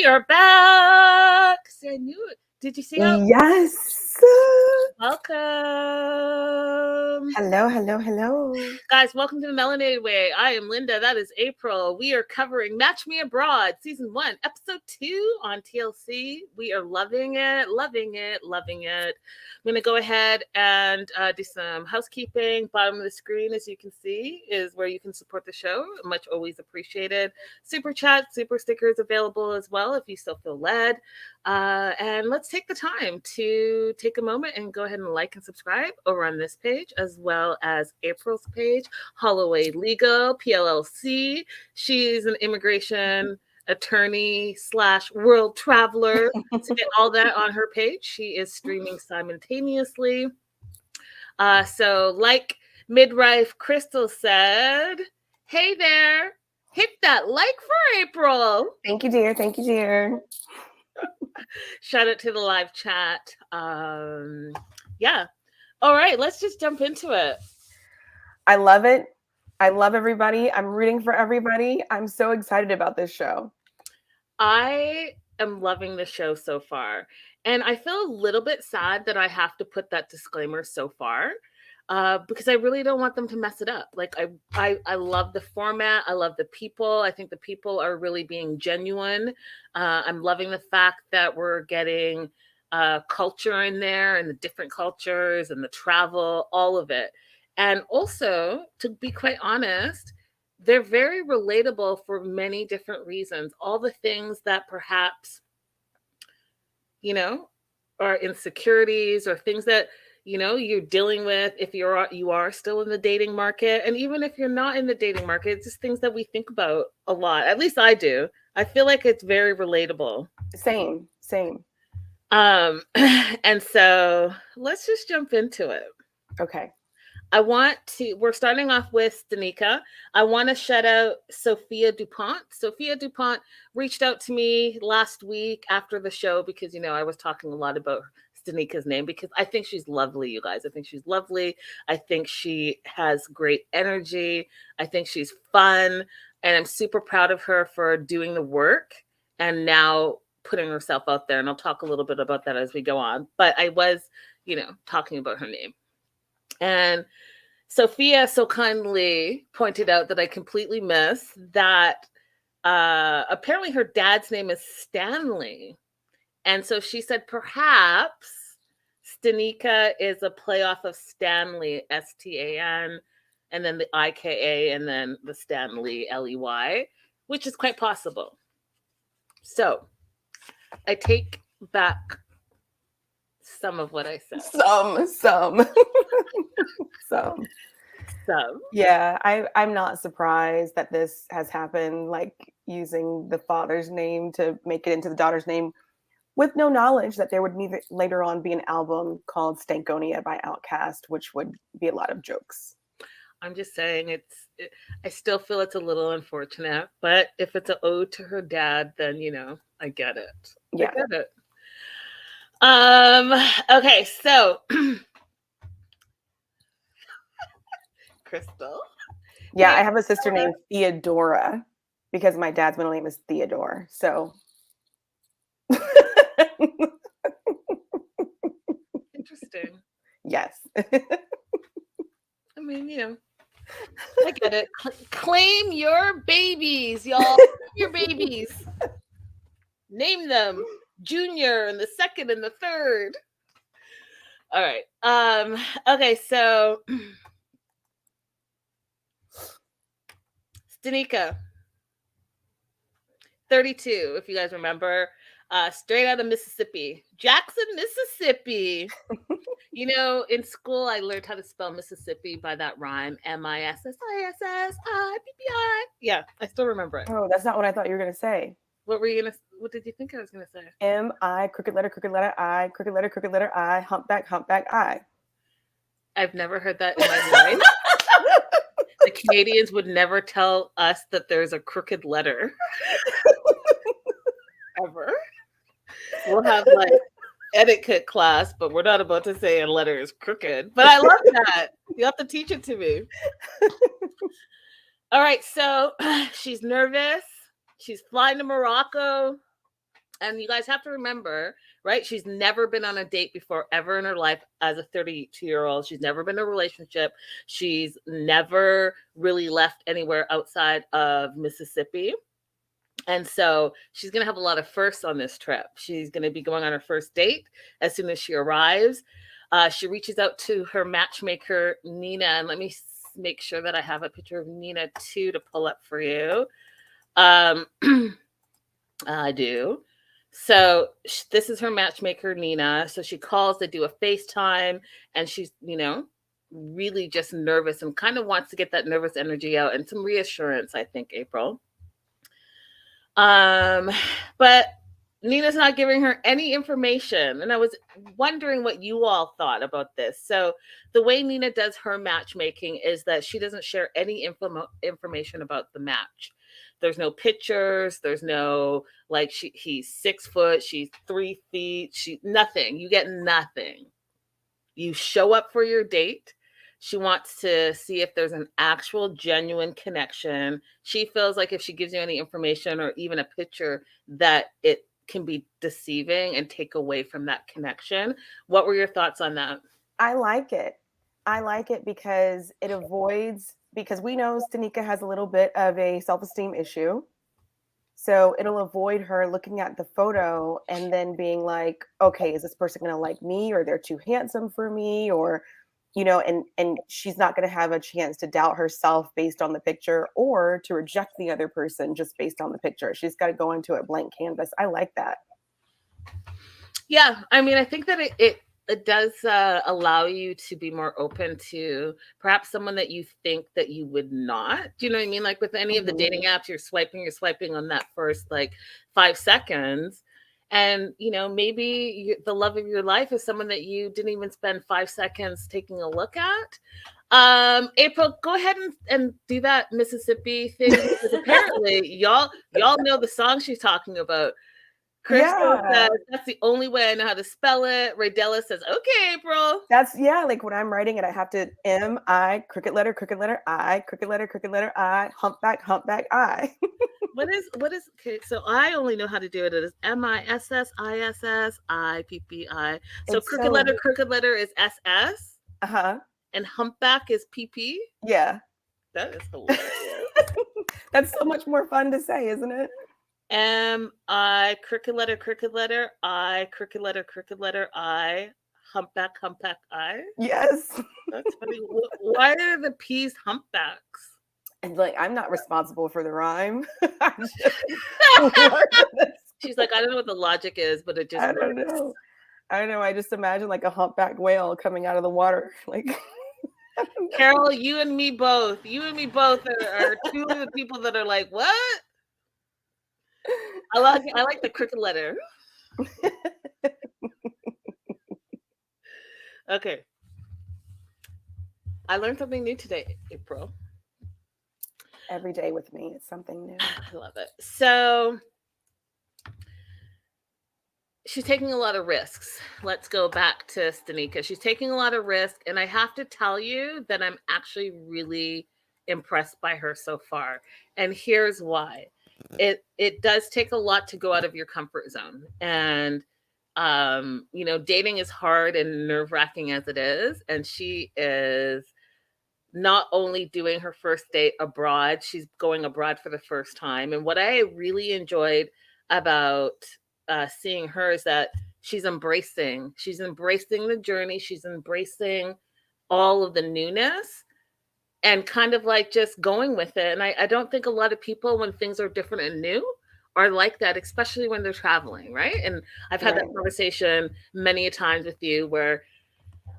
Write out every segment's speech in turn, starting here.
are back. See, I knew it. Did you see how? Yes. Welcome. Hello. Guys, welcome to the Melanated Way. I am Linda. That is April. We are covering Match Me Abroad, Season 1, Episode 2 on TLC. We are loving it. I'm going to go ahead and do some housekeeping. Bottom of the screen, as you can see, is where you can support the show. Much always appreciated. Super chat, super stickers available as well if you still feel led. And let's take the time to take a moment and go ahead and like and subscribe over on this page, as well as April's page, Holloway Legal, PLLC. She's an immigration attorney / world traveler. To get all that on her page, she is streaming simultaneously. So like Midwife Crystal said, hey there, hit that like for April. Thank you, dear. Shout out to the live chat. Yeah. All right, let's just jump into it. I love it. I love everybody. I'm rooting for everybody. I'm so excited about this show. I am loving the show so far. And I feel a little bit sad that I have to put that disclaimer so far. Because I really don't want them to mess it up. Like I love the format. I love the people. I think the people are really being genuine. I'm loving the fact that we're getting culture in there and the different cultures and the travel, all of it. And also, to be quite honest, they're very relatable for many different reasons. All the things that perhaps, are insecurities or things that you're dealing with if you are still in the dating market. And even if you're not in the dating market, it's just things that we think about a lot. At least I do. I feel like it's very relatable. Same. And so let's just jump into it. Okay. We're starting off with Danica. I want to shout out Sophia DuPont. Sophia DuPont reached out to me last week after the show because, I was talking a lot about Danica's name because I think she's lovely, you guys. I think she's lovely. I think she has great energy. I think she's fun. And I'm super proud of her for doing the work and now putting herself out there. And I'll talk a little bit about that as we go on. But I was, talking about her name. And Sophia so kindly pointed out that I completely missed that apparently her dad's name is Stanley. And so she said, perhaps Stanika is a playoff of Stanley, S-T-A-N, and then the I-K-A, and then the Stanley, L-E-Y, which is quite possible. So I take back some of what I said. Some. Yeah, I'm not surprised that this has happened, like using the father's name to make it into the daughter's name, with no knowledge that there would later on be an album called Stankonia by Outkast, which would be a lot of jokes. I'm just saying I still feel it's a little unfortunate, but if it's an ode to her dad, then, I get it. Yeah. I get it. Okay, so Crystal. Yeah, I have a sister named Theodora because my dad's middle name is Theodore. So interesting. Yes. I mean, I get it. Claim your babies, y'all. Your babies. Name them. Junior and the second and the third. All right. Okay, so Danica, 32, if you guys remember, straight out of Mississippi, Jackson, Mississippi. In school, I learned how to spell Mississippi by that rhyme, M-I-S-S-I-S-S-I-P-P-I. Yeah, I still remember it. Oh, that's not what I thought you were going to say. What did you think I was going to say? M-I, crooked letter, I, crooked letter, I, humpback, I. I've never heard that in my life. The Canadians would never tell us that there's a crooked letter. Ever. We'll have like etiquette class, but we're not about to say a letter is crooked. But I love that. You have to teach it to me. All right, so she's nervous. She's flying to Morocco. And you guys have to remember, right? She's never been on a date before ever in her life as a 32-year-old. She's never been in a relationship. She's never really left anywhere outside of Mississippi. And so she's going to have a lot of firsts on this trip. She's going to be going on her first date as soon as she arrives. She reaches out to her matchmaker, Nina. And let me make sure that I have a picture of Nina too to pull up for you. I do. So this is her matchmaker, Nina. So she calls, they do a FaceTime, and she's, really just nervous and kind of wants to get that nervous energy out and some reassurance, I think, April. But Nina's not giving her any information. And I was wondering what you all thought about this. So the way Nina does her matchmaking is that she doesn't share any information about the match. There's no pictures. There's no, like, he's 6 foot. She's 3 feet. Nothing. You get nothing. You show up for your date. She wants to see if there's an actual genuine connection. She feels like if she gives you any information or even a picture, that it can be deceiving and take away from that connection. What were your thoughts on that? I like it. I like it because it avoids, because we know Stanika has a little bit of a self-esteem issue. So it'll avoid her looking at the photo and then being like, okay, is this person going to like me, or they're too handsome for me, or, and she's not going to have a chance to doubt herself based on the picture or to reject the other person just based on the picture. She's got to go into a blank canvas. I like that. Yeah. I mean, I think that it does allow you to be more open to perhaps someone that you think that you would not. Do you know what I mean? Like with any of the dating apps, you're swiping on that first like 5 seconds. And, maybe the love of your life is someone that you didn't even spend 5 seconds taking a look at. April, go ahead and do that Mississippi thing, because apparently y'all know the song she's talking about. Crystal says, that's the only way I know how to spell it. Raydella says, okay, April. That's, like when I'm writing it, I have to M-I, crooked letter, I, crooked letter, I, humpback, I. What is, okay, so I only know how to do it. It is MISSISSIPPI. So crooked letter is SS. Uh-huh. And humpback is PP. Yeah. That is hilarious. That's so much more fun to say, isn't it? M-I, crooked letter, I, crooked letter, I, humpback, I. Yes. That's funny. Why are the P's humpbacks? And like, I'm not responsible for the rhyme. She's like, I don't know what the logic is, but it just I don't know. I just imagine like a humpback whale coming out of the water. Like, Carol, you and me both. You and me both are two of the people that are like, what? I like the crooked letter. Okay. I learned something new today, April. Every day with me, it's something new. I love it. So she's taking a lot of risks. Let's go back to Stanika. She's taking a lot of risks, and I have to tell you that I'm actually really impressed by her so far. And here's why. It does take a lot to go out of your comfort zone. And dating is hard and nerve-wracking as it is. And she is not only doing her first date abroad, she's going abroad for the first time. And what I really enjoyed about seeing her is that she's embracing the journey. She's embracing all of the newness and kind of like just going with it. And I don't think a lot of people, when things are different and new, are like that, especially when they're traveling, right? And I've had that conversation many a times with you where,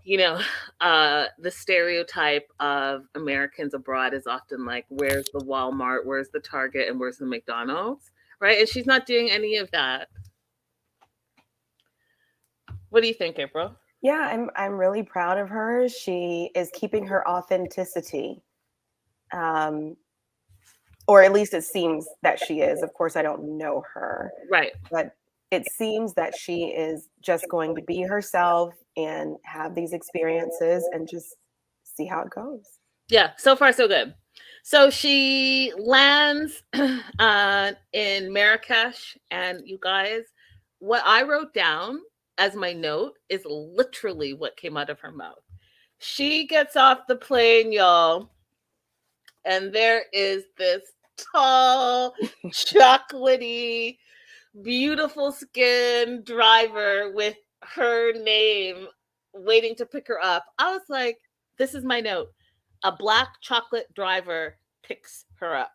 the stereotype of Americans abroad is often like, where's the Walmart, where's the Target, and where's the McDonald's, right? And she's not doing any of that. What do you think, April? Yeah, I'm really proud of her. She is keeping her authenticity. Or at least it seems that she is. Of course, I don't know her. Right. But it seems that she is just going to be herself and have these experiences and just see how it goes. Yeah, so far so good. So she lands in Marrakesh, and you guys, what I wrote down as my note is literally what came out of her mouth. She gets off the plane, y'all, and there is this tall, chocolatey, beautiful skin driver with her name waiting to pick her up. I was like, this is my note. A black chocolate driver picks her up.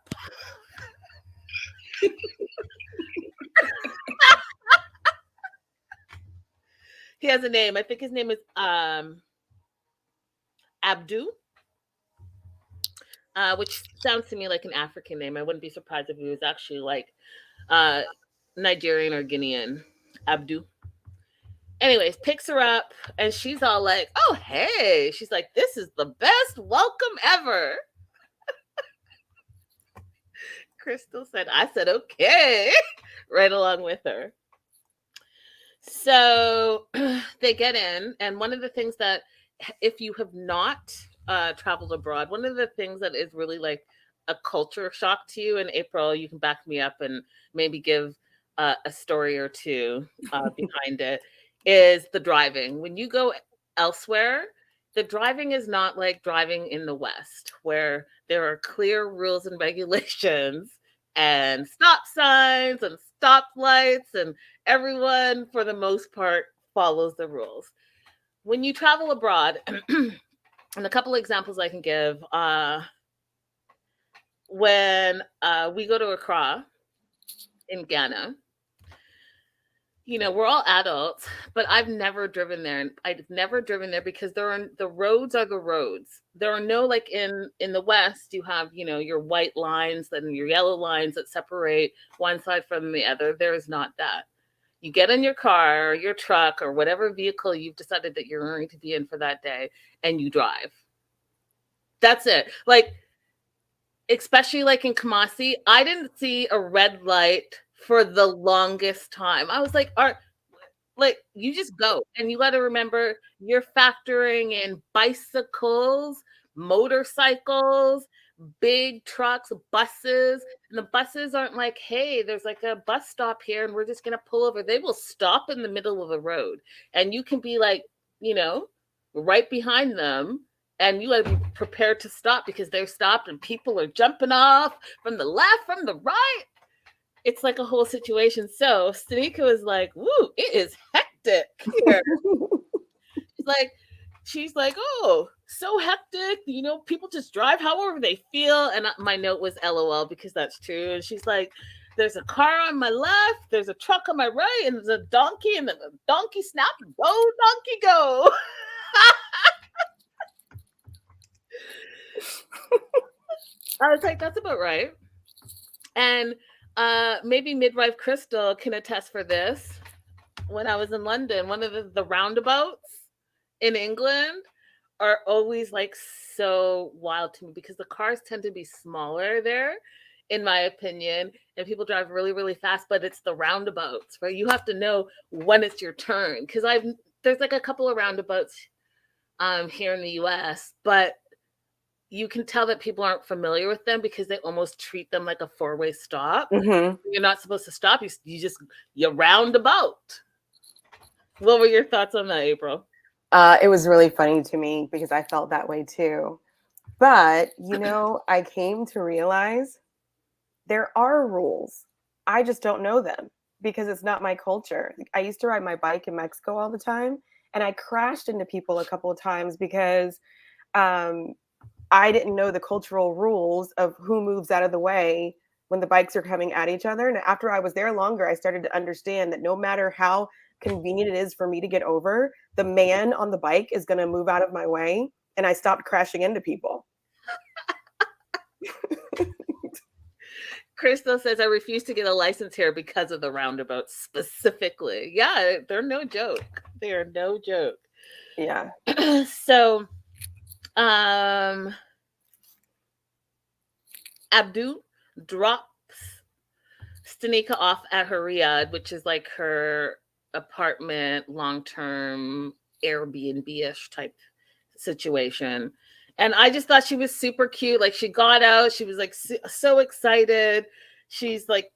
He has a name. I think his name is Abdu, which sounds to me like an African name. I wouldn't be surprised if he was actually like Nigerian or Guinean. Abdu. Anyways, picks her up and she's all like, oh, hey. She's like, this is the best welcome ever. Crystal said, I said, okay, right along with her. So they get in. And one of the things that, if you have not traveled abroad, one of the things that is really like a culture shock to you, in April, you can back me up and maybe give a story or two behind it, is the driving. When you go elsewhere, the driving is not like driving in the West, where there are clear rules and regulations and stop signs and stop lights, and everyone, for the most part, follows the rules. When you travel abroad, and a couple of examples I can give, when we go to Accra in Ghana, you know, we're all adults, but I've never driven there. And I've never driven there because the roads are the roads. There are no, like in the West, you have, you know, your white lines and your yellow lines that separate one side from the other. There is not that. You get in your car or your truck or whatever vehicle you've decided that you're going to be in for that day, and you drive. That's it. Like, especially like in Kumasi, I didn't see a red light for the longest time. I was like, you just go. And you got to remember, you're factoring in bicycles, motorcycles, big trucks, buses. And the buses aren't like, hey, there's like a bus stop here and we're just going to pull over. They will stop in the middle of the road. And you can be like, you know, right behind them. And you got to be prepared to stop because they're stopped and people are jumping off from the left, from the right. It's like a whole situation. So Stanika was like, woo, it is hectic here. She's like, oh, so hectic. You know, people just drive however they feel. And my note was LOL because that's true. And she's like, there's a car on my left, there's a truck on my right, and there's a donkey, and then the donkey snap, go, donkey, go. I was like, that's about right. And maybe midwife Crystal can attest for this. When I was in London, one of the roundabouts in England are always like so wild to me because the cars tend to be smaller there, in my opinion, and people drive really, really fast, but it's the roundabouts, right? You have to know when it's your turn. Because there's like a couple of roundabouts here in the US, but you can tell that people aren't familiar with them because they almost treat them like a four-way stop. Mm-hmm. You're not supposed to stop. You round about. What were your thoughts on that, April? It was really funny to me because I felt that way too. But, you know, I came to realize there are rules. I just don't know them because it's not my culture. I used to ride my bike in Mexico all the time, and I crashed into people a couple of times because I didn't know the cultural rules of who moves out of the way when the bikes are coming at each other. And after I was there longer, I started to understand that no matter how convenient it is for me to get over, the man on the bike is going to move out of my way. And I stopped crashing into people. Crystal says, I refuse to get a license here because of the roundabouts specifically. Yeah, they're no joke. They are no joke. Yeah. So, Abdu drops Stanika off at her riad, which is like her apartment, long-term Airbnb-ish type situation. And I just thought she was super cute. Like, she got out, she was like so excited. She's like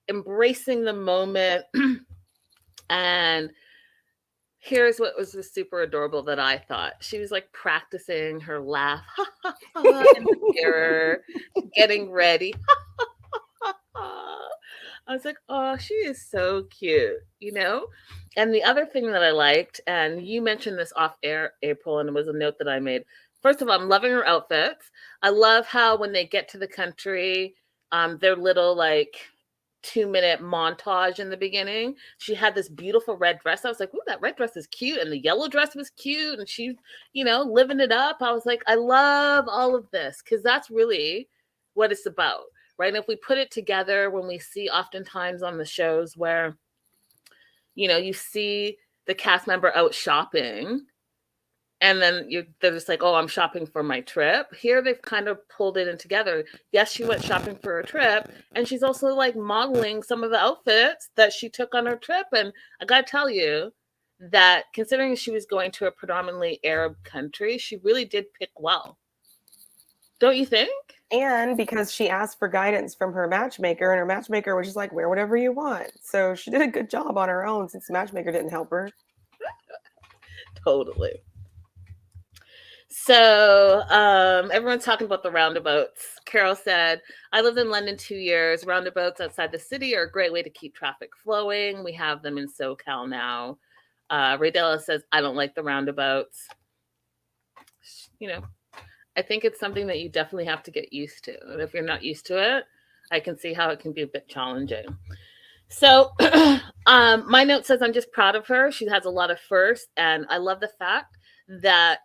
embracing the moment. And here's what was super adorable that I thought. She was like practicing her laugh in the mirror, getting ready. I was like, oh, she is so cute, you know? And the other thing that I liked, and you mentioned this off air, April, and it was a note that I made. First of all, I'm loving her outfits. I love how when they get to the country, their little like 2-minute montage in the beginning. She had this beautiful red dress. I was like, ooh, that red dress is cute. And the yellow dress was cute. And she, you know, living it up. I was like, I love all of this because that's really what it's about, right? And if we put it together, when we see oftentimes on the shows where, you know, you see the cast member out shopping, and then they're just like, oh, I'm shopping for my trip. Here they've kind of pulled it in together. Yes, she went shopping for her trip, and she's also like modeling some of the outfits that she took on her trip. And I gotta tell you that considering she was going to a predominantly Arab country, she really did pick well. Don't you think? And because she asked for guidance from her matchmaker, and her matchmaker was just like, wear whatever you want. So she did a good job on her own since the matchmaker didn't help her. Totally. So everyone's talking about the roundabouts. Carol said, I lived in London 2 years. Roundabouts outside the city are a great way to keep traffic flowing. We have them in SoCal now. Raydella says, I don't like the roundabouts. You know, I think it's something that you definitely have to get used to. And if you're not used to it, I can see how it can be a bit challenging. So my note says, I'm just proud of her. She has a lot of firsts. And I love the fact that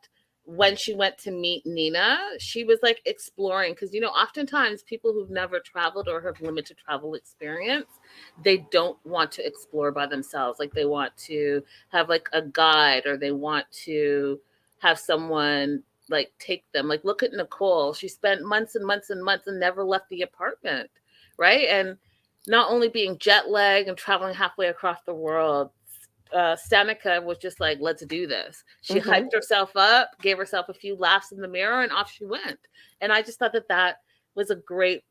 when she went to meet Nina, she was like exploring, because, you know, oftentimes people who've never traveled or have limited travel experience, they don't want to explore by themselves. Like they want to have like a guide, or they want to have someone like take them. Like look at Nicole. She spent months and months and months and never left the apartment, right? And not only being jet lagged and traveling halfway across the world, Stanica was just like, let's do this. She hyped herself up, gave herself a few laughs in the mirror, and off she went. And I just thought that that was a great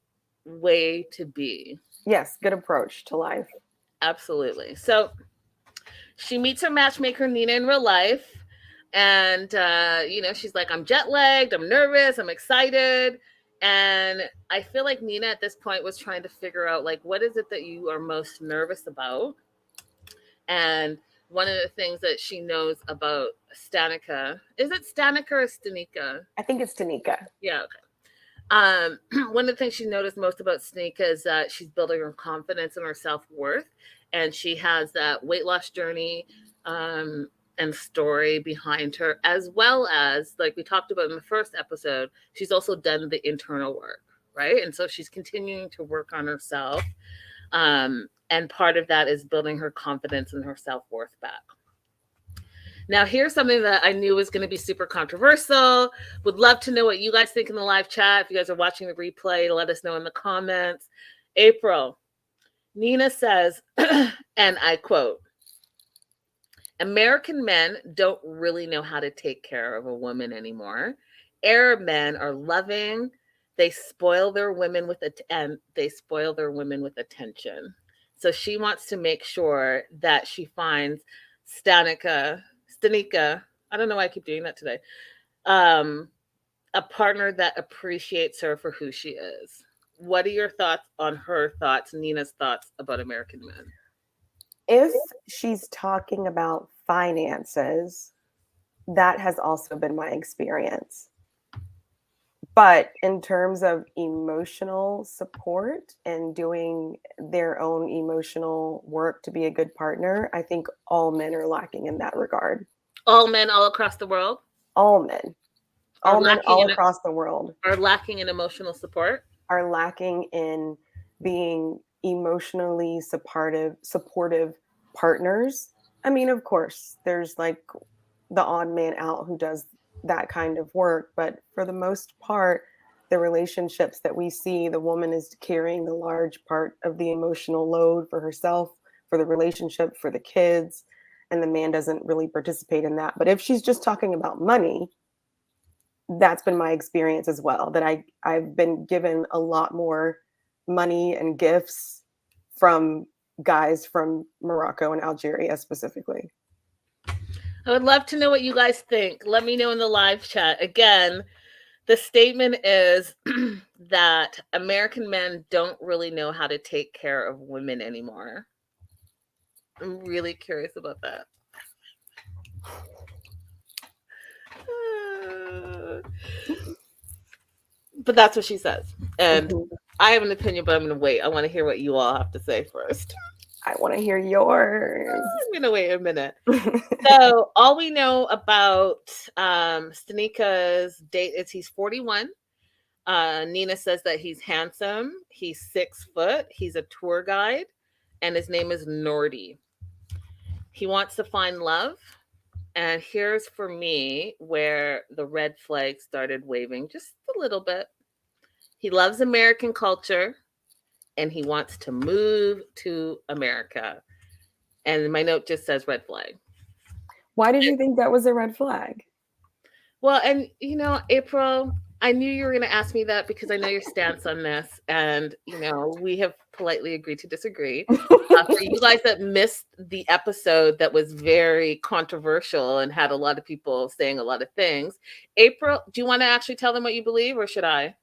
way to be. Yes, good approach to life. Absolutely. So she meets her matchmaker, Nina, in real life. And, you know, she's like, I'm jet lagged, I'm nervous, I'm excited. And I feel like Nina at this point was trying to figure out, like, what is it that you are most nervous about? And one of the things that she knows about Stanica, is it Stanica or Stanika? I think it's Stanika. Yeah, okay. One of the things she noticed most about Stanika is that she's building her confidence and her self-worth. And she has that weight loss journey and story behind her, as well as, like we talked about in the first episode, she's also done the internal work, right? And so she's continuing to work on herself. And part of that is building her confidence and her self-worth back. Now, here's something that I knew was going to be super controversial. Would love to know what you guys think in the live chat. If you guys are watching the replay, let us know in the comments. April, Nina says, and I quote, American men don't really know how to take care of a woman anymore. Arab men are loving. They spoil their women with attention. So she wants to make sure that she finds Stanika, I don't know why I keep doing that today, a partner that appreciates her for who she is. What are your thoughts on her thoughts, Nina's thoughts about American men? If she's talking about finances, that has also been my experience. But in terms of emotional support and doing their own emotional work to be a good partner, I think all men are lacking in that regard. All men all across the world? All men. All men all across the world. Are lacking in emotional support? Are lacking in being emotionally supportive partners. I mean, of course, there's like the odd man out who does that kind of work, but for the most part, the relationships that we see, the woman is carrying the large part of the emotional load for herself, for the relationship, for the kids, and the man doesn't really participate in that. But if she's just talking about money, that's been my experience as well, that I've been given a lot more money and gifts from guys from Morocco and Algeria specifically. I would love to know what you guys think. Let me know in the live chat. Again, the statement is that American men don't really know how to take care of women anymore. I'm really curious about that. But that's what she says. And I have an opinion, but I'm going to wait. I want to hear what you all have to say first. I want to hear yours. I'm going to wait a minute. So all we know about Stanika's date is he's 41. Nina says that he's handsome. He's 6 foot. He's a tour guide. And his name is Nordy. He wants to find love. And here's for me where the red flag started waving just a little bit. He loves American culture and he wants to move to America. And my note just says red flag. Why did you think that was a red flag? Well, and April, I knew you were going to ask me that because I know your stance on this. And, we have politely agreed to disagree. For you guys that missed the episode that was very controversial and had a lot of people saying a lot of things, April, do you want to actually tell them what you believe or should I?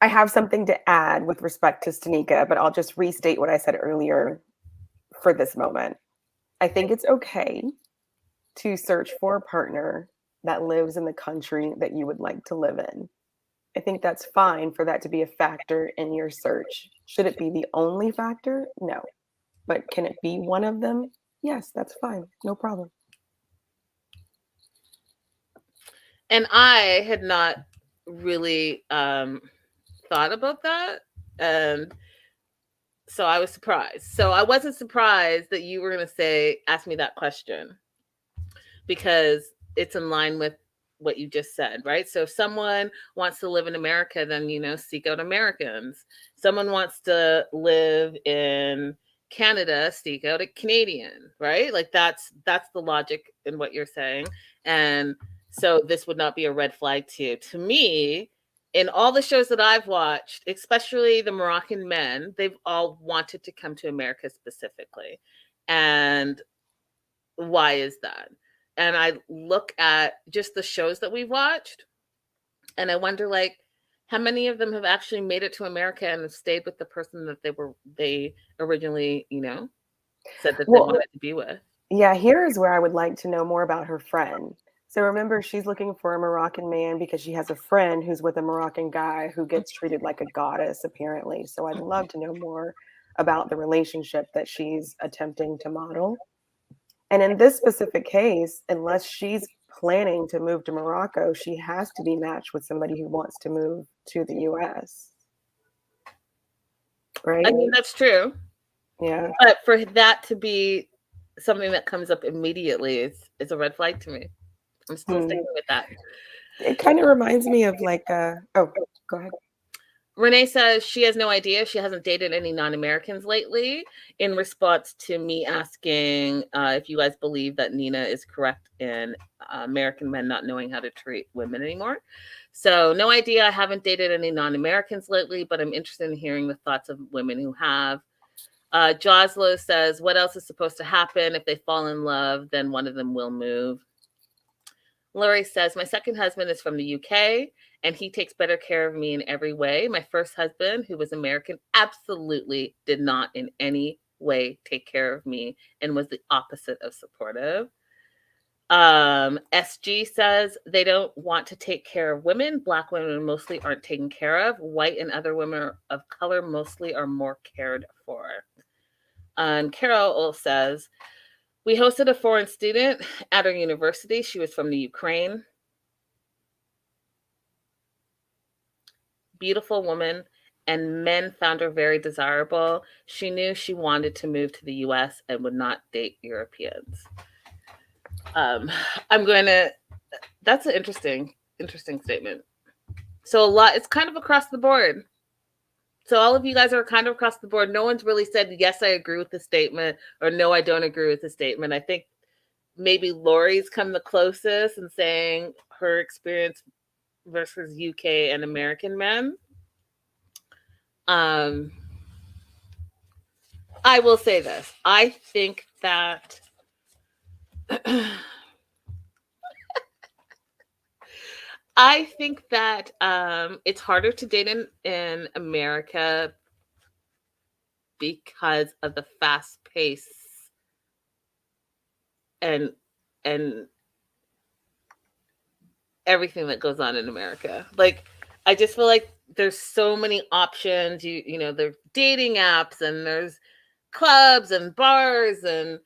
I have something to add with respect to Stanika, but I'll just restate what I said earlier for this moment. I think it's okay to search for a partner that lives in the country that you would like to live in. I think that's fine for that to be a factor in your search. Should it be the only factor? No. But can it be one of them? Yes, that's fine. No problem. And I had not really thought about that. And so I was surprised. So I wasn't surprised that you were going to ask me that question because it's in line with what you just said, right? So if someone wants to live in America, then, seek out Americans. Someone wants to live in Canada, seek out a Canadian, right? Like that's the logic in what you're saying. And so this would not be a red flag to you. To me, in all the shows that I've watched, especially the Moroccan men, they've all wanted to come to America specifically. And why is that? And I look at just the shows that we've watched and I wonder how many of them have actually made it to America and have stayed with the person that they originally, said that they wanted to be with. Yeah, here's where I would like to know more about her friend. So remember, she's looking for a Moroccan man because she has a friend who's with a Moroccan guy who gets treated like a goddess, apparently. So I'd love to know more about the relationship that she's attempting to model. And in this specific case, unless she's planning to move to Morocco, she has to be matched with somebody who wants to move to the US. Right? I mean, that's true. Yeah. But for that to be something that comes up immediately is a red flag to me. I'm still sticking with that. It kind of reminds me of oh, go ahead. Renee says she has no idea. She hasn't dated any non-Americans lately in response to me asking if you guys believe that Nina is correct in American men not knowing how to treat women anymore. So no idea. I haven't dated any non-Americans lately, but I'm interested in hearing the thoughts of women who have. Joslo says, what else is supposed to happen? If they fall in love, then one of them will move. Lori says, my second husband is from the UK and he takes better care of me in every way. My first husband, who was American, absolutely did not in any way take care of me and was the opposite of supportive. SG says they don't want to take care of women. Black women mostly aren't taken care of. White and other women of color mostly are more cared for. Carol says, we hosted a foreign student at our university. She was from the Ukraine. Beautiful woman, and men found her very desirable. She knew she wanted to move to the US and would not date Europeans. That's an interesting statement. So it's kind of across the board. So all of you guys are kind of across the board. No one's really said, yes, I agree with the statement, or no, I don't agree with the statement. I think maybe Lori's come the closest in saying her experience versus UK and American men. I will say this. I think that it's harder to date in America because of the fast pace and everything that goes on in America. Like, I just feel like there's so many options. You know, there's dating apps and there's clubs and bars and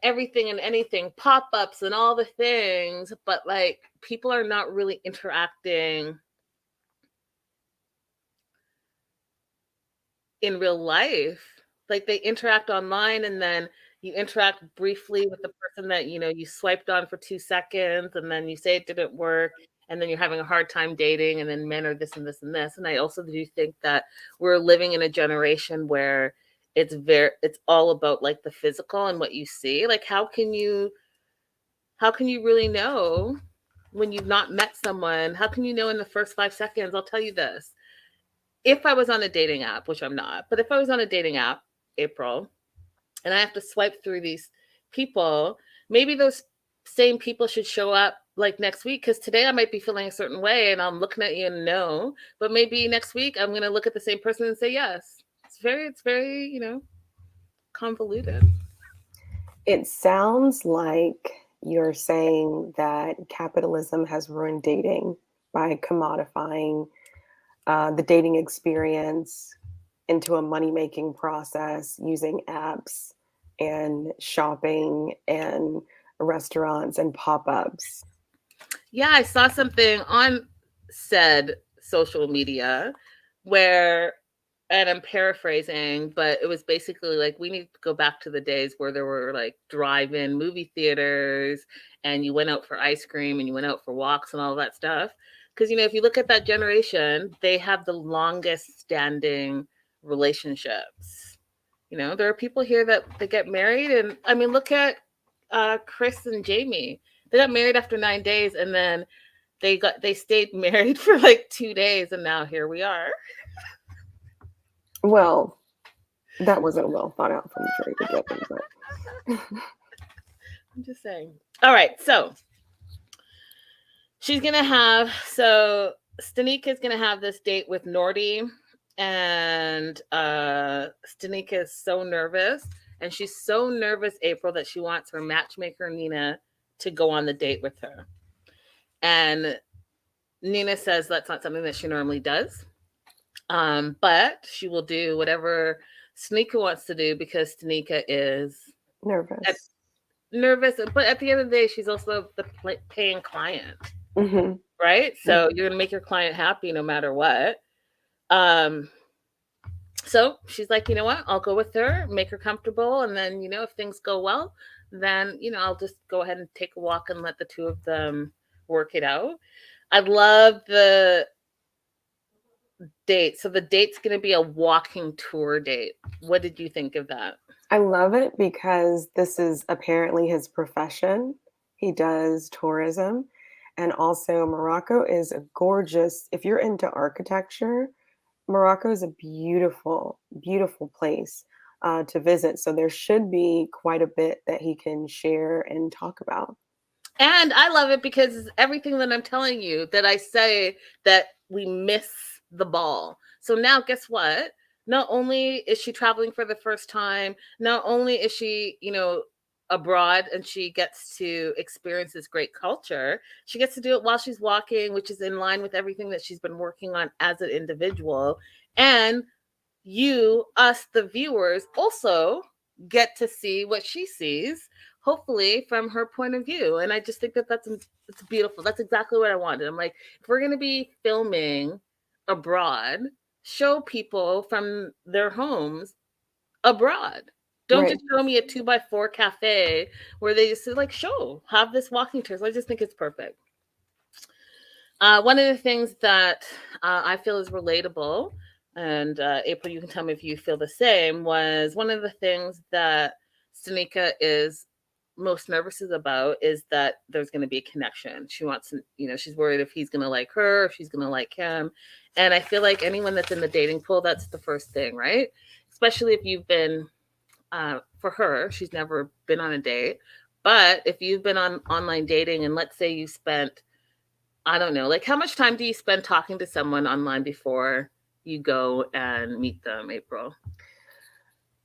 everything and anything, pop-ups and all the things, but like people are not really interacting in real life. Like, they interact online and then you interact briefly with the person that, you know, you swiped on for 2 seconds, and then you say it didn't work, and then you're having a hard time dating, and then men are this and this and this. And I also do think that we're living in a generation where it's all about like the physical and what you see. Like, how can you really know when you've not met someone? How can you know in the first 5 seconds? I'll tell you this. If I was on a dating app, which I'm not, but if I was on a dating app, April, and I have to swipe through these people, maybe those same people should show up like next week, because today I might be feeling a certain way and I'm looking at you and no, but maybe next week I'm going to look at the same person and say yes. It's very, you know, convoluted. It sounds like you're saying that capitalism has ruined dating by commodifying the dating experience into a money-making process using apps and shopping and restaurants and pop-ups. Yeah, I saw something on said social media where, and I'm paraphrasing, but it was basically like, we need to go back to the days where there were like drive-in movie theaters and you went out for ice cream and you went out for walks and all that stuff. Because, you know, if you look at that generation, they have the longest standing relationships. You know, there are people here that they get married, and I mean, look at Chris and Jamie. They got married after 9 days, and then they stayed married for like 2 days, and now here we are. Well, that wasn't well thought out from the very beginning, but I'm just saying. All right, so she's gonna have Stanika's gonna have this date with Nordy, and Stanika is so nervous, and she's so nervous, April, that she wants her matchmaker Nina to go on the date with her. And Nina says that's not something that she normally does, but she will do whatever Stanika wants to do because Stanika is nervous. But at the end of the day, she's also the paying client. Mm-hmm. Right? So you're going to make your client happy no matter what. So she's like, you know what? I'll go with her, make her comfortable. And then, you know, if things go well, then, you know, I'll just go ahead and take a walk and let the two of them work it out. I love the date. So the date's going to be a walking tour date. What did you think of that? I love it because this is apparently his profession. He does tourism. And also Morocco is a gorgeous, if you're into architecture, Morocco is a beautiful, beautiful place to visit. So there should be quite a bit that he can share and talk about. And I love it because everything that I'm telling you, that I say that we miss the ball. So now guess what? Not only is she traveling for the first time, not only is she, you know, abroad and she gets to experience this great culture, she gets to do it while she's walking, which is in line with everything that she's been working on as an individual. And you, us, the viewers, also get to see what she sees, hopefully from her point of view. And I just think that it's beautiful. That's exactly what I wanted. I'm like, if we're going to be filming abroad, show people from their homes abroad. Don't just show me a 2x4 cafe where they just like have this walking tour. So I just think it's perfect. One of the things that I feel is relatable, and April, you can tell me if you feel the same, was one of the things that Stanika is most nervous about is that there's going to be a connection. She wants to, you know, she's worried if he's going to like her, if she's going to like him. And I feel like anyone that's in the dating pool, that's the first thing, right? Especially if you've been for her. She's never been on a date. But if you've been on online dating and let's say you spent, I don't know, like how much time do you spend talking to someone online before you go and meet them, April?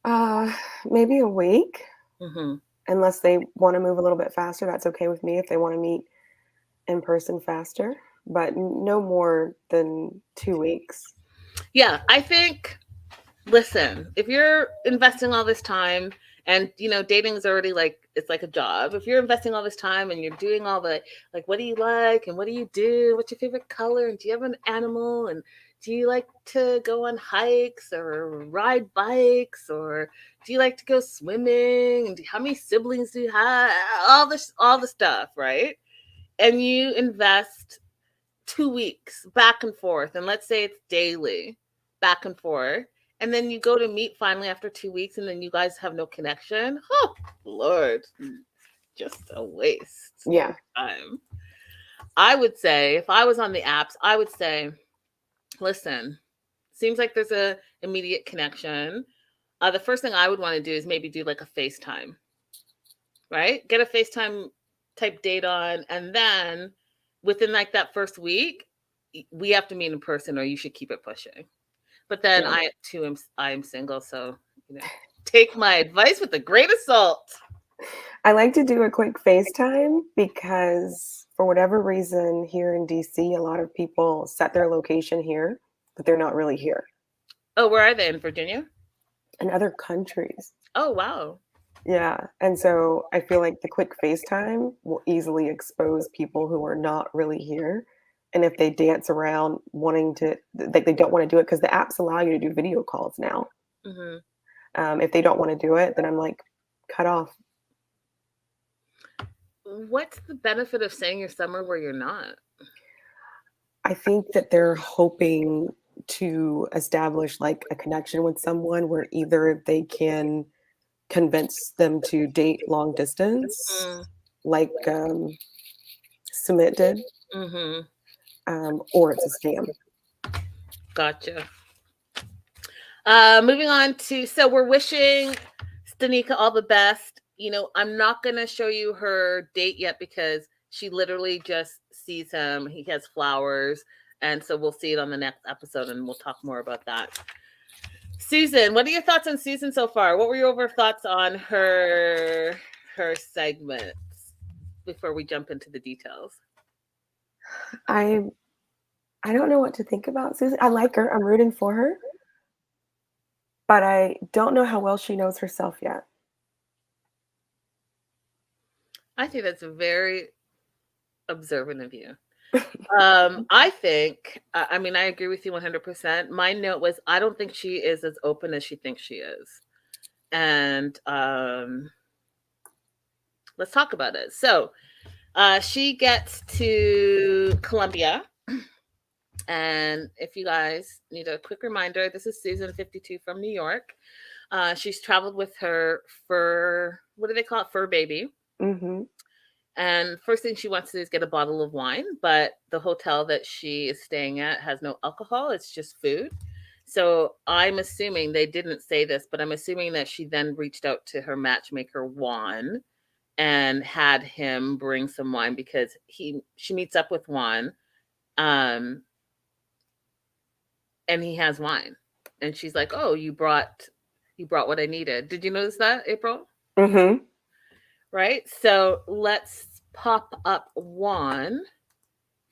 Maybe a week. Mm-hmm. Unless they want to move a little bit faster, that's okay with me if they want to meet in person faster, but no more than 2 weeks. Yeah, I think, listen, if you're investing all this time and dating is already like it's like a job. If you're investing all this time and you're doing all the like what do you like and what do you do? What's your favorite color? And do you have an animal? And do you like to go on hikes or ride bikes or do you like to go swimming? And how many siblings do you have? All the stuff, right? And you invest 2 weeks back and forth, and let's say it's daily, back and forth, and then you go to meet finally after 2 weeks, and then you guys have no connection. Oh, Lord, just a waste. Yeah. Of time. I would say, if I was on the apps, I would say, listen, seems like there's a immediate connection. The first thing I would want to do is maybe do like a FaceTime, right? Get a FaceTime type date on, and then within like that first week, we have to meet in person or you should keep it pushing. But then Yeah. I too am single, so take my advice with a grain of salt. I like to do a quick FaceTime because for whatever reason here in DC, a lot of people set their location here, but they're not really here. Oh, where are they? In Virginia? In other countries. Oh, wow. Yeah. And so I feel like the quick FaceTime will easily expose people who are not really here. And if they dance around wanting to, like they don't want to do it, because the apps allow you to do video calls now. Mm-hmm. If they don't want to do it, then I'm like, cut off. What's the benefit of saying you're somewhere where you're not? I think that they're hoping to establish like a connection with someone where either they can convince them to date long distance, like Sumit did, or it's a scam. Gotcha. Moving on to, so we're wishing Danica all the best. I'm not going to show you her date yet because she literally just sees him. He has flowers. And so we'll see it on the next episode and we'll talk more about that. Susan, what are your thoughts on Susan so far? What were your thoughts on her segments before we jump into the details? I don't know what to think about Susan. I like her. I'm rooting for her. But I don't know how well she knows herself yet. I think that's very observant of you. I think, I mean, I agree with you 100%. My note was, I don't think she is as open as she thinks she is. And let's talk about it. So she gets to Columbia. And if you guys need a quick reminder, this is Susan 52 from New York. She's traveled with her fur, what do they call it? Fur baby. Mm-hmm. And first thing she wants to do is get a bottle of wine, but the hotel that she is staying at has no alcohol. It's just food. So I'm assuming, they didn't say this, but I'm assuming that she then reached out to her matchmaker, Juan, and had him bring some wine because she meets up with Juan. And he has wine. And she's like, oh, you brought what I needed. Did you notice that, April? Mm-hmm. Right? So let's pop up Juan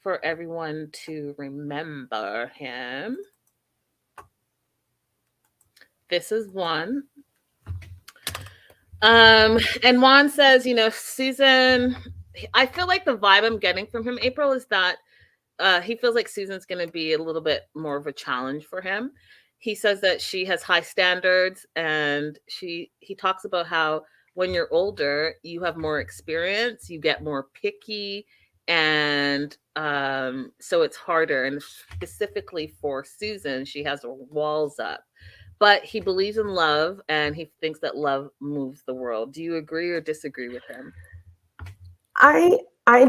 for everyone to remember him. This is Juan. And Juan says, Susan, I feel like the vibe I'm getting from him, April, is that he feels like Susan's going to be a little bit more of a challenge for him. He says that she has high standards, and he talks about how when you're older, you have more experience, you get more picky, and so it's harder. And specifically for Susan, she has her walls up. But he believes in love, and he thinks that love moves the world. Do you agree or disagree with him? I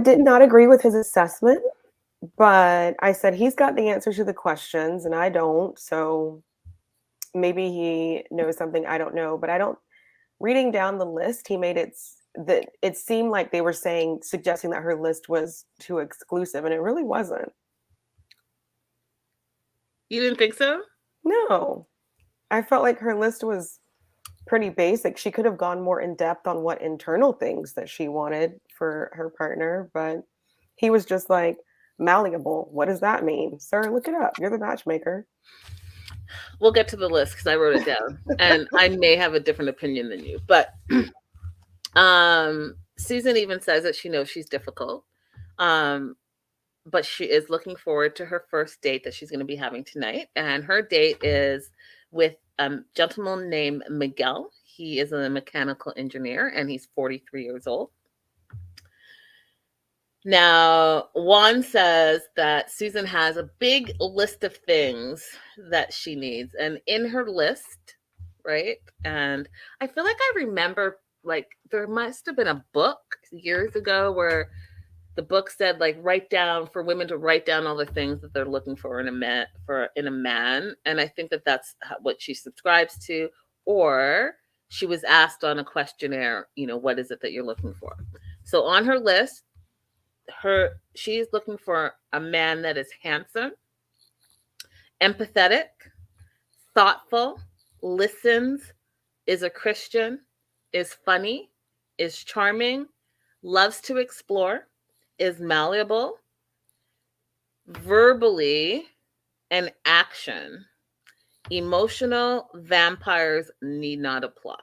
did not agree with his assessment. But I said he's got the answers to the questions and I don't. So maybe he knows something I don't know. But I don't reading down the list, he made that it seemed like they were suggesting that her list was too exclusive, and it really wasn't. You didn't think so? No. I felt like her list was pretty basic. She could have gone more in depth on what internal things that she wanted for her partner, but he was just like, malleable. What does that mean? Sir, look it up. You're the matchmaker. We'll get to the list because I wrote it down, and I may have a different opinion than you. But Susan even says that she knows she's difficult, but she is looking forward to her first date that she's going to be having tonight. And her date is with a gentleman named Miguel. He is a mechanical engineer, and he's 43 years old. Now, Juan says that Susan has a big list of things that she needs. And in her list, right? And I feel like I remember, like, there must have been a book years ago where the book said, like, for women to write down all the things that they're looking for in a man. And I think that that's what she subscribes to. Or she was asked on a questionnaire, what is it that you're looking for? So on her list, she's looking for a man that is handsome, empathetic, thoughtful, listens, is a Christian, is funny, is charming, loves to explore, is malleable, verbally and action. Emotional vampires need not apply.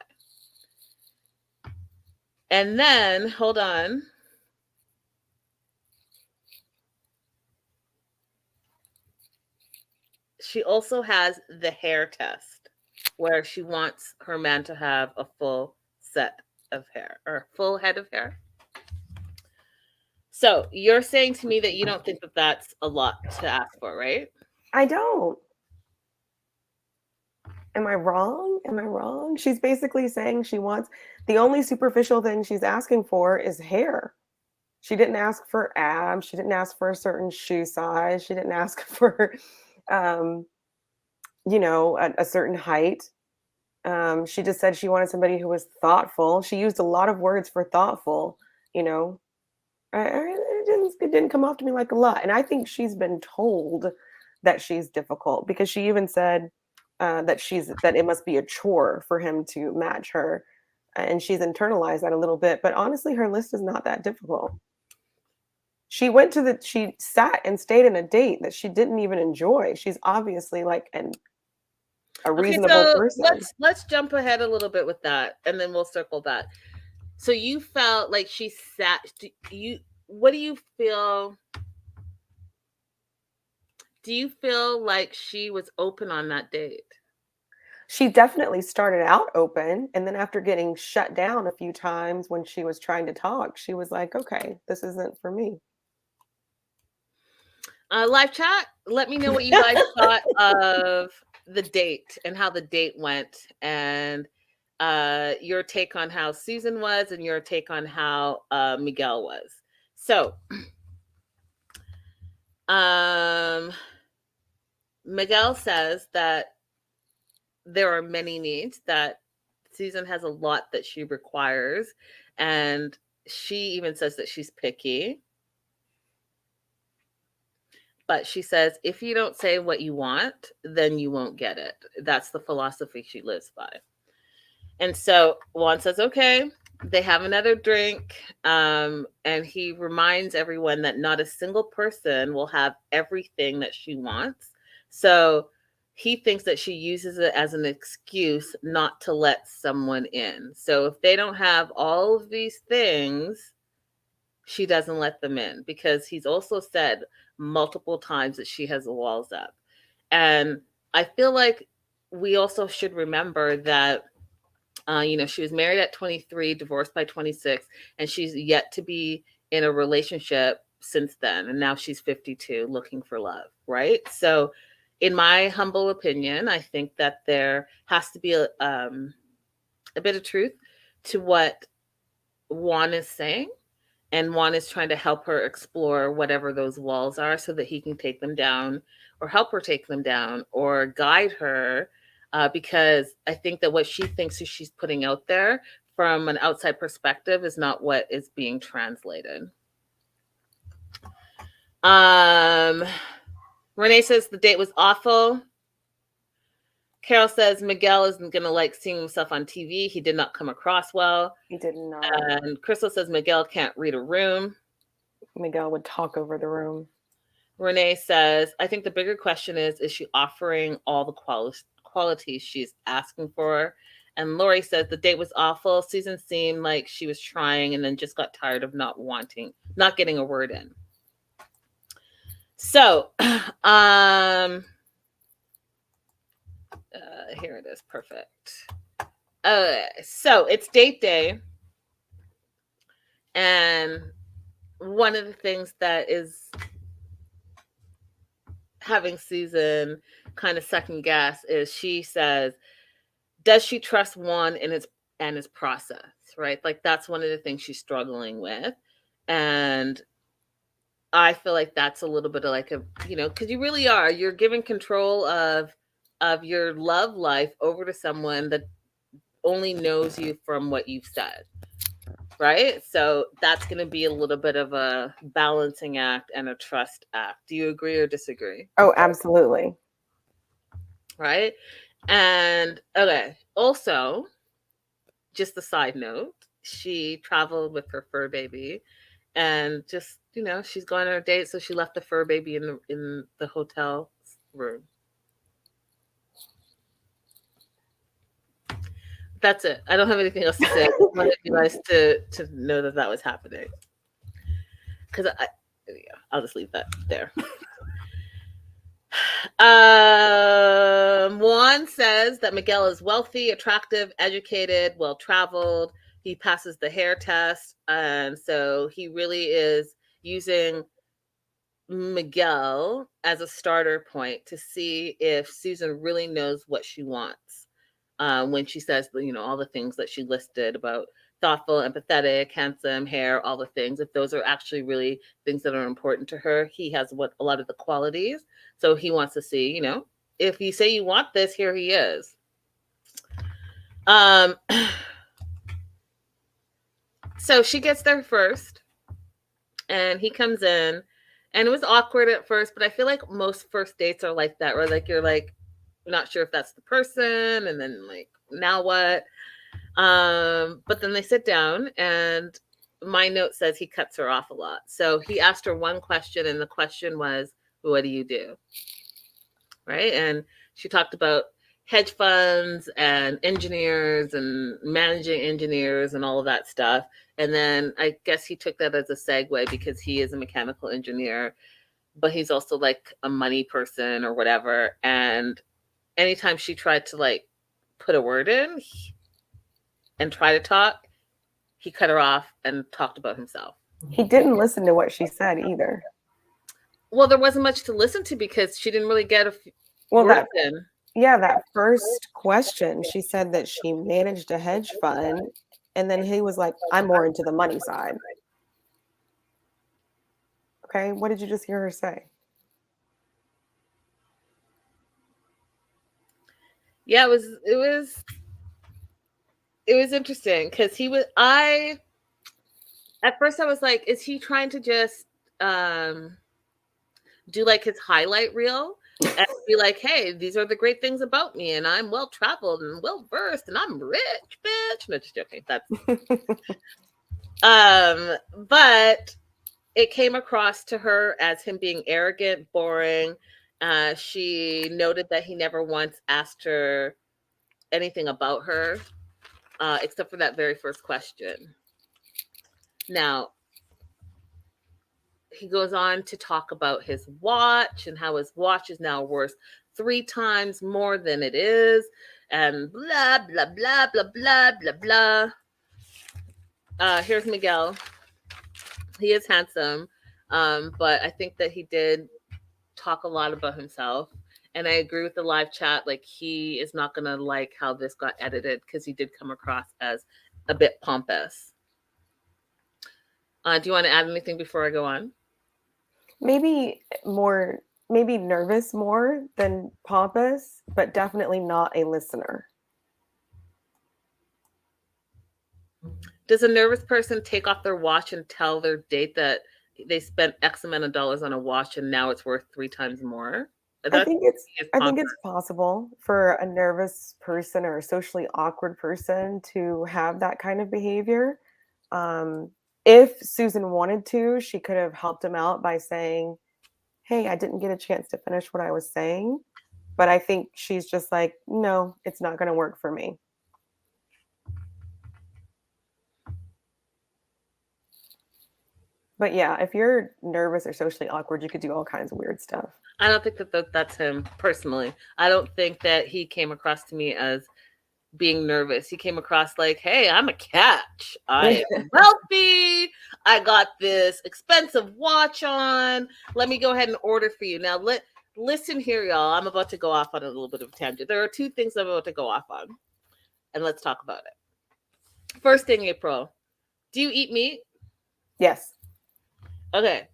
And then, hold on. She also has the hair test where she wants her man to have a full set of hair or full head of hair. So you're saying to me that you don't think that that's a lot to ask for, right? I don't. Am I wrong? She's basically saying the only superficial thing she's asking for is hair. She didn't ask for abs. She didn't ask for a certain shoe size. She didn't ask for, a certain height. She just said she wanted somebody who was thoughtful. She used a lot of words for thoughtful, it didn't come off to me like a lot. And I think she's been told that she's difficult because she even said that it must be a chore for him to match her. And she's internalized that a little bit. But honestly, her list is not that difficult. She sat and stayed in a date that she didn't even enjoy. She's obviously like a reasonable person. Let's jump ahead a little bit with that, and then we'll circle back. So you felt like she sat. What do you feel? Do you feel like she was open on that date? She definitely started out open, and then after getting shut down a few times when she was trying to talk, she was like, "Okay, this isn't for me." Live chat, let me know what you guys thought of the date and how the date went, and your take on how Susan was and your take on how Miguel was. So, Miguel says that there are many needs, that Susan has a lot that she requires, and she even says that she's picky. But she says, if you don't say what you want, then you won't get it. That's the philosophy she lives by. And so Juan says, okay, they have another drink. And he reminds everyone that not a single person will have everything that she wants. So he thinks that she uses it as an excuse not to let someone in. So if they don't have all of these things, she doesn't let them in, because he's also said multiple times that she has the walls up. And I feel like we also should remember that, she was married at 23, divorced by 26, and she's yet to be in a relationship since then. And now she's 52 looking for love, right? So in my humble opinion, I think that there has to be a bit of truth to what Juan is saying. And Juan is trying to help her explore whatever those walls are so that he can take them down, or help her take them down, or guide her because I think that what she thinks she's putting out there from an outside perspective is not what is being translated. Renee says the date was awful. Carol says Miguel isn't going to like seeing himself on TV. He did not come across well. He did not. And Crystal says Miguel can't read a room. Miguel would talk over the room. Renee says, I think the bigger question is she offering all the qualities she's asking for? And Lori says the date was awful. Susan seemed like she was trying and then just got tired of not getting a word in. So, here it is. Perfect. So it's date day. And one of the things that is having Susan kind of second guess is she says, does she trust Juan in his process, right? Like that's one of the things she's struggling with. And I feel like that's a little bit of like because you're giving control of your love life over to someone that only knows you from what you've said, right? So that's going to be a little bit of a balancing act and a trust act. Do you agree or disagree? Oh, absolutely. Right? And okay, also, just a side note, she traveled with her fur baby and just, she's going on a date, so she left the fur baby in the hotel room. That's it. I don't have anything else to say. I just wanted you guys to know that was happening. Because I'll just leave that there. Juan says that Miguel is wealthy, attractive, educated, well-traveled. He passes the hair test. And so he really is using Miguel as a starter point to see if Susan really knows what she wants. When she says, all the things that she listed about thoughtful, empathetic, handsome, hair, all the things, if those are actually really things that are important to her, he has a lot of the qualities. So he wants to see, if you say you want this, here he is. So she gets there first and he comes in and it was awkward at first, but I feel like most first dates are like that, where like, you're like, not sure if that's the person. And then like, now what? But then they sit down and my note says he cuts her off a lot. So he asked her one question and the question was, what do you do? Right. And she talked about hedge funds and engineers and managing engineers and all of that stuff. And then I guess he took that as a segue because he is a mechanical engineer, but he's also like a money person or whatever. And anytime she tried to like put a word in and try to talk, he cut her off and talked about himself. He didn't listen to what she said either. Well, there wasn't much to listen to because she didn't really get that first question, she said that she managed a hedge fund, and then he was like, I'm more into the money side. Okay, what did you just hear her say? Yeah, it was interesting because at first I was like, is he trying to just do like his highlight reel and be like, hey, these are the great things about me and I'm well traveled and well versed and I'm rich, bitch. No, just joking. That's but it came across to her as him being arrogant, boring. She noted that he never once asked her anything about her, except for that very first question. Now, he goes on to talk about his watch and how his watch is now worth 3 times more than it is, and blah, blah, blah, blah, blah, blah, blah. Here's Miguel. He is handsome, but I think that he did talk a lot about himself. And I agree with the live chat. Like, he is not going to like how this got edited because he did come across as a bit pompous. Do you want to add anything before I go on? Maybe more maybe nervous more than pompous, but definitely not a listener. Does a nervous person take off their watch and tell their date that they spent X amount of dollars on a watch and now it's worth 3 times more? I think it's possible for a nervous person or a socially awkward person to have that kind of behavior. If Susan wanted to, she could have helped him out by saying, "Hey, I didn't get a chance to finish what I was saying." But I think she's just like, "No, it's not going to work for me." But yeah, if you're nervous or socially awkward, you could do all kinds of weird stuff. I don't think that's him personally. I don't think that he came across to me as being nervous. He came across like, hey, I'm a catch. I am wealthy. I got this expensive watch on. Let me go ahead and order for you. Now, listen here, y'all. I'm about to go off on a little bit of a tangent. There are 2 things I'm about to go off on, and let's talk about it. First thing, April, do you eat meat? Yes. Okay.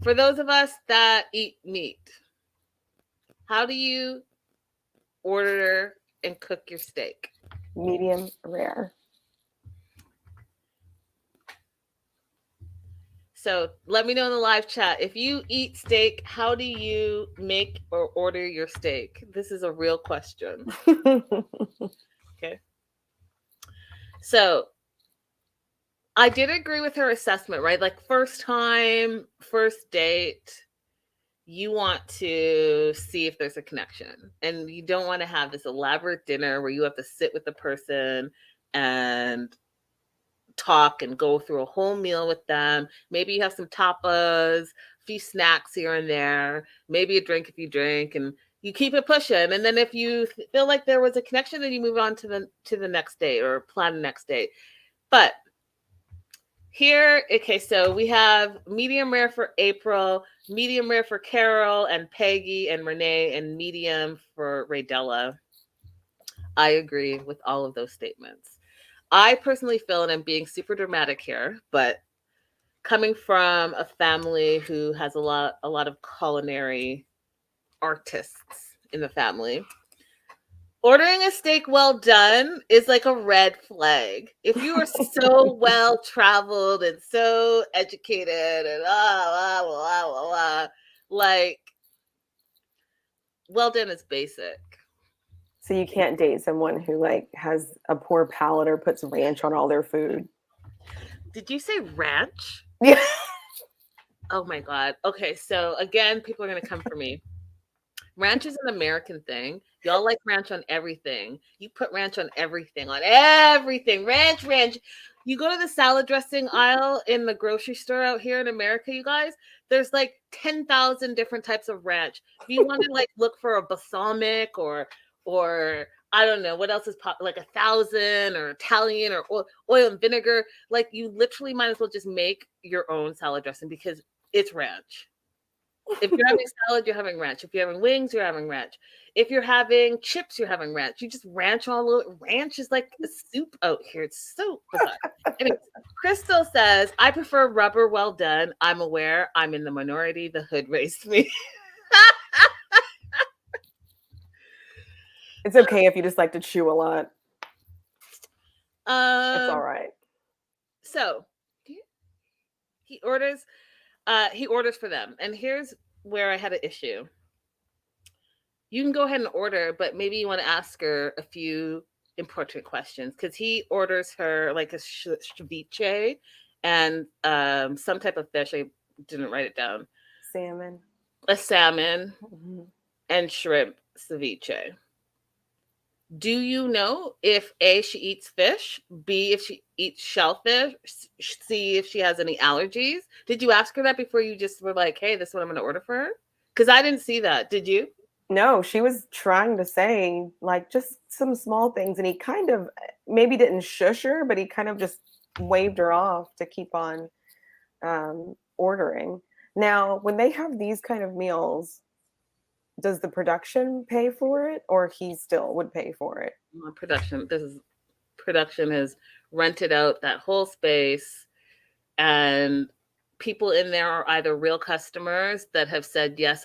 For those of us that eat meat, how do you order and cook your steak? Medium rare. So let me know in the live chat. If you eat steak, how do you make or order your steak? This is a real question. Okay. So I did agree with her assessment, right? Like first time, first date, you want to see if there's a connection. And you don't want to have this elaborate dinner where you have to sit with the person and talk and go through a whole meal with them. Maybe you have some tapas, a few snacks here and there, maybe a drink if you drink, and you keep it pushing. And then if you feel like there was a connection, then you move on to the next date or plan the next date. But here, okay, so we have medium rare for April, medium rare for Carol and Peggy and Renee, and medium for Raydella. I agree with all of those statements. I personally feel, and I'm being super dramatic here, but coming from a family who has a lot of culinary artists in the family, ordering a steak well done is like a red flag. If you are so well traveled and so educated and like, well done is basic. So you can't date someone who like has a poor palate or puts ranch on all their food. Did you say ranch? Yeah. Oh my God. Okay, so again, people are gonna come for me. Ranch is an American thing. Y'all like ranch on everything. You put ranch on everything, Ranch, ranch. You go to the salad dressing aisle in the grocery store out here in America, you guys, there's like 10,000 different types of ranch. If you want to like look for a balsamic or I don't know what else is like 1,000 or Italian or oil and vinegar, like you literally might as well just make your own salad dressing because it's ranch. If you're having salad, you're having ranch. If you're having wings, you're having ranch. If you're having chips, you're having ranch. You just ranch all over. Ranch is like a soup out here. It's so bizarre. Anyway, Crystal says, I prefer rubber well done. I'm aware. I'm in the minority. The hood raised me. It's okay if you just like to chew a lot. That's all right. So he orders for them. And here's where I had an issue. You can go ahead and order, but maybe you want to ask her a few important questions because he orders her like a ceviche and some type of fish. I didn't write it down. Salmon. A salmon and shrimp ceviche. Do you know if A, she eats fish, B, if she eats shellfish, C, if she has any allergies? Did you ask her that before you just were like, hey, this is what I'm going to order for her? Because I didn't see that. Did you? No, she was trying to say like just some small things. And he kind of maybe didn't shush her, but he kind of just waved her off to keep on ordering. Now, when they have these kind of meals, does the production pay for it or he still would pay for it? Production has rented out that whole space and people in there are either real customers that have said, yes,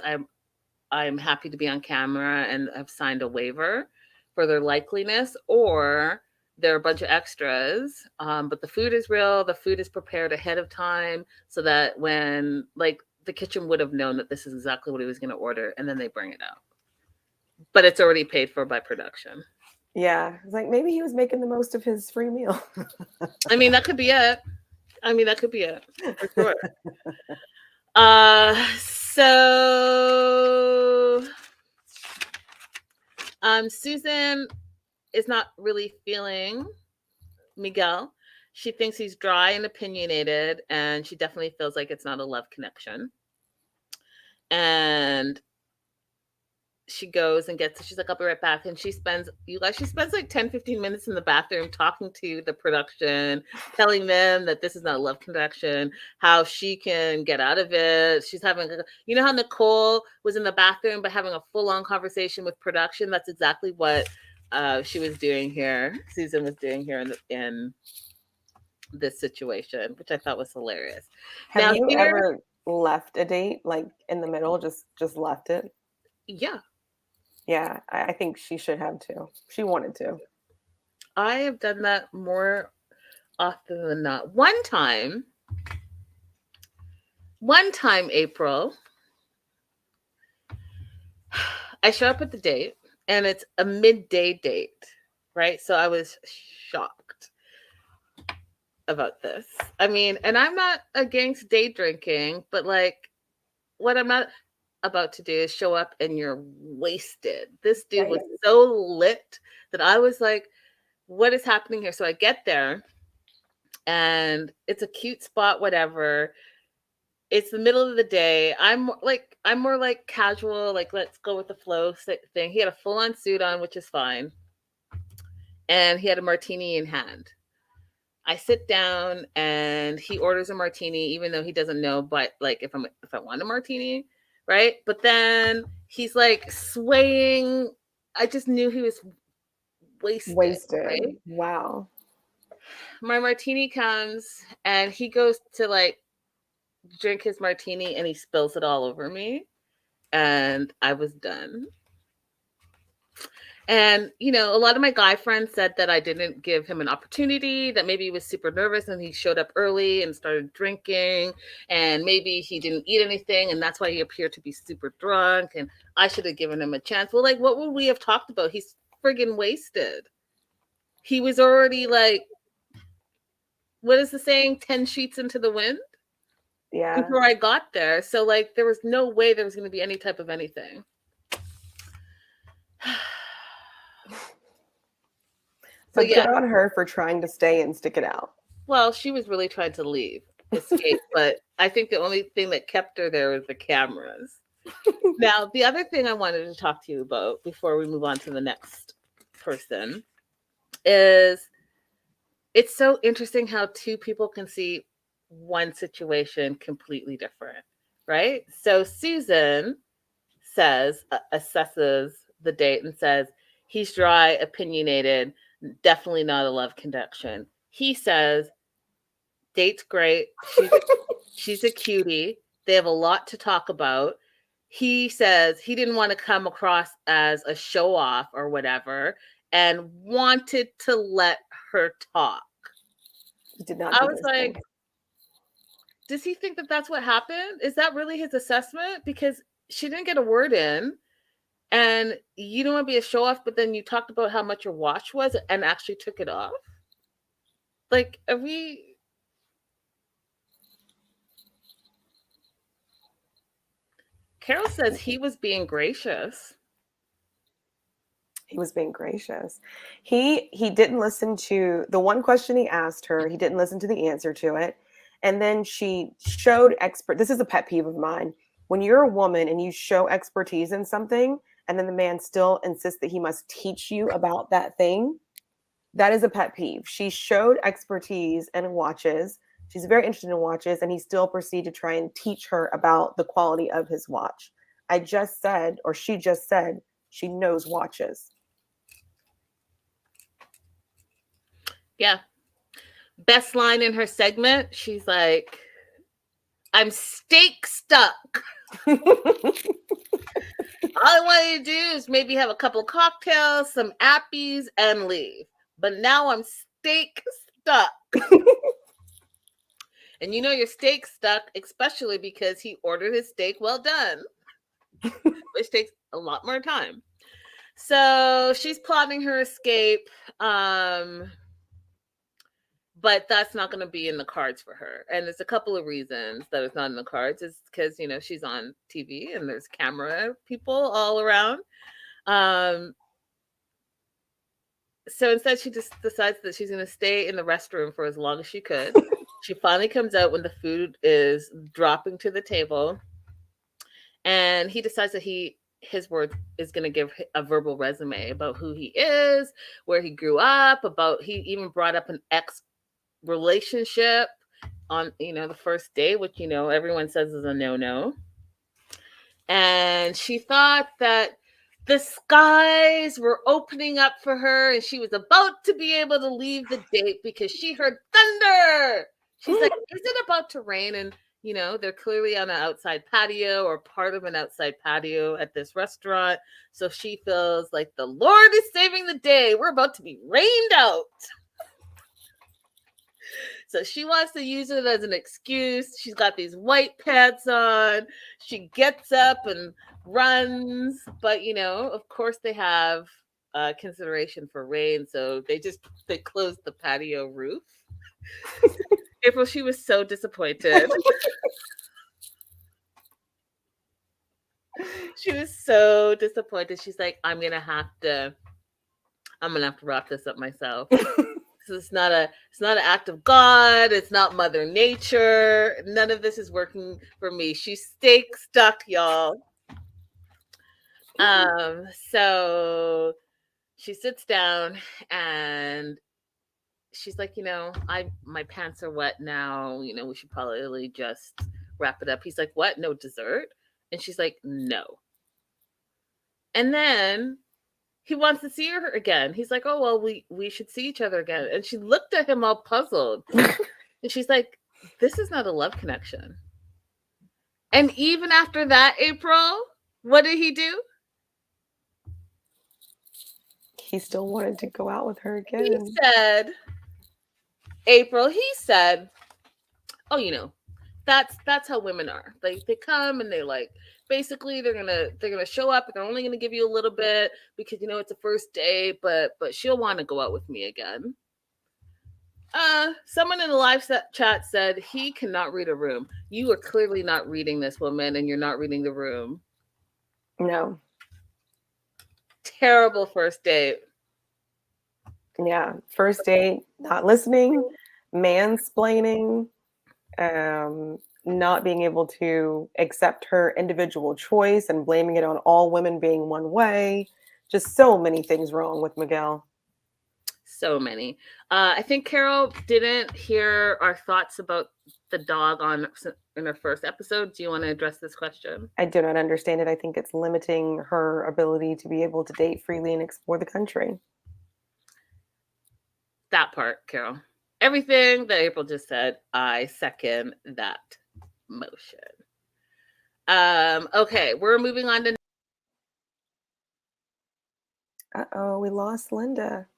I'm happy to be on camera and have signed a waiver for their likeliness, or they're a bunch of extras. But the food is real. The food is prepared ahead of time so that when, like, the kitchen would have known that this is exactly what he was going to order, and then they bring it out. But it's already paid for by production. Yeah. It's like maybe he was making the most of his free meal. I mean, that could be it. For sure. So Susan is not really feeling Miguel. She thinks he's dry and opinionated, and she definitely feels like it's not a love connection. And she goes and she's like, I'll be right back. And she spends like 10, 15 minutes in the bathroom talking to the production, telling them that this is not a love connection, how she can get out of it. She's having, you know how Nicole was in the bathroom, but having a full-on conversation with production? That's exactly what she was doing here. Susan was doing here in this situation, which I thought was hilarious. Have you ever left a date, like in the middle, just left it? Yeah. Yeah, I think she should have too. She wanted to. I have done that more often than not. One time, April, I show up at the date and it's a midday date, right? So I was shocked about this. I mean, and I'm not against day drinking, but like what I'm not about to do is show up and you're wasted. This dude was so lit that I was like, what is happening here? So I get there and it's a cute spot, whatever. It's the middle of the day. I'm more like casual, like let's go with the flow thing. He had a full-on suit on, which is fine. And he had a martini in hand. I sit down and he orders a martini, even though he doesn't know, but like if I want a martini, right? But then he's like swaying. I just knew he was wasted. Right? Wow. My martini comes and he goes to like drink his martini and he spills it all over me. And I was done. And, you know, a lot of my guy friends said that I didn't give him an opportunity, that maybe he was super nervous and he showed up early and started drinking, and maybe he didn't eat anything and that's why he appeared to be super drunk and I should have given him a chance. Well, like, what would we have talked about? He's friggin' wasted. He was already like, what is the saying? 10 sheets into the wind? Yeah. Before I got there. So like, there was no way there was going to be any type of anything. But good on her for trying to stay and stick it out. Well, she was really trying to escape, but I think the only thing that kept her there was the cameras. Now, the other thing I wanted to talk to you about before we move on to the next person is it's so interesting how two people can see one situation completely different, right? So Susan assesses the date and says, he's dry, opinionated, definitely not a love connection. He says, date's great. She's a cutie. They have a lot to talk about. He says he didn't want to come across as a show off or whatever and wanted to let her talk. He did not. I was like, does he think that that's what happened? Is that really his assessment? Because she didn't get a word in. And you don't want to be a show off, but then you talked about how much your watch was and actually took it off. Like, are we? Carol says he was being gracious. He was being gracious. He didn't listen to the one question he asked her. He didn't listen to the answer to it. And then she showed this is a pet peeve of mine. When you're a woman and you show expertise in something, and then the man still insists that he must teach you about that thing, that is a pet peeve. She showed expertise in watches. She's very interested in watches, and he still proceeded to try and teach her about the quality of his watch. She just said, she knows watches. Yeah. Best line in her segment, she's like, I'm steak stuck. I want you to do is maybe have a couple cocktails, some appies, and leave. But now I'm steak stuck. And you know your steak stuck, especially because he ordered his steak well done, which takes a lot more time. So she's plotting her escape. But that's not going to be in the cards for her. And there's a couple of reasons that it's not in the cards. It's because, you know, she's on TV and there's camera people all around. So instead, she just decides that she's going to stay in the restroom for as long as she could. She finally comes out when the food is dropping to the table. And he decides that his word is going to give a verbal resume about who he is, where he grew up, he even brought up an ex relationship on, you know, the first day, which, you know, everyone says is a no-no. And she thought that the skies were opening up for her and she was about to be able to leave the date because she heard thunder. She's like, is it about to rain? And, you know, they're clearly on an outside patio or part of an outside patio at this restaurant. So she feels like the Lord is saving the day. We're about to be rained out. So she wants to use it as an excuse. She's got these white pants on. She gets up and runs. But, you know, of course they have consideration for rain. So they closed the patio roof. April, she was so disappointed. She was so disappointed. She's like, I'm gonna have to wrap this up myself. It's not an act of God. It's not Mother Nature. None of this is working for me. She's steak stuck, y'all. So she sits down and she's like, you know, my pants are wet now. You know, we should probably just wrap it up. He's like, what? No dessert? And she's like, no. And then he wants to see her again. He's like, oh, well, we should see each other again. And she looked at him all puzzled. And she's like, this is not a love connection. And even after that, April, what did he do? He still wanted to go out with her again. He said, oh, you know, that's how women are. They come and they like, basically they're gonna show up and they're only gonna give you a little bit because, you know, it's a first date, but she'll want to go out with me again. Someone in the live chat said he cannot read a room. You are clearly not reading this woman and you're not reading the room. No. Terrible first date. Yeah, first date, not listening, mansplaining, not being able to accept her individual choice and blaming it on all women being one way. Just so many things wrong with Miguel. So many. I think Carol didn't hear our thoughts about the dog in our first episode. Do you want to address this question? I do not understand it. I think it's limiting her ability to be able to date freely and explore the country. That part, Carol. Everything that April just said, I second that motion. Okay, we're moving on to. Uh-oh, we lost Linda.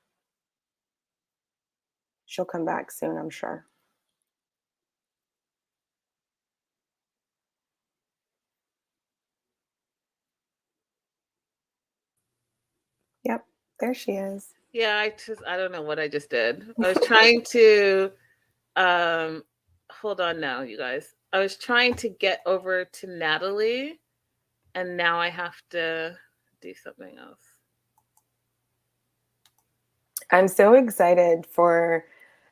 She'll come back soon, I'm sure. Yep, there she is. Yeah, I don't know what I just did. I was trying to hold on now, you guys. I was trying to get over to Natalie, and now I have to do something else. I'm so excited for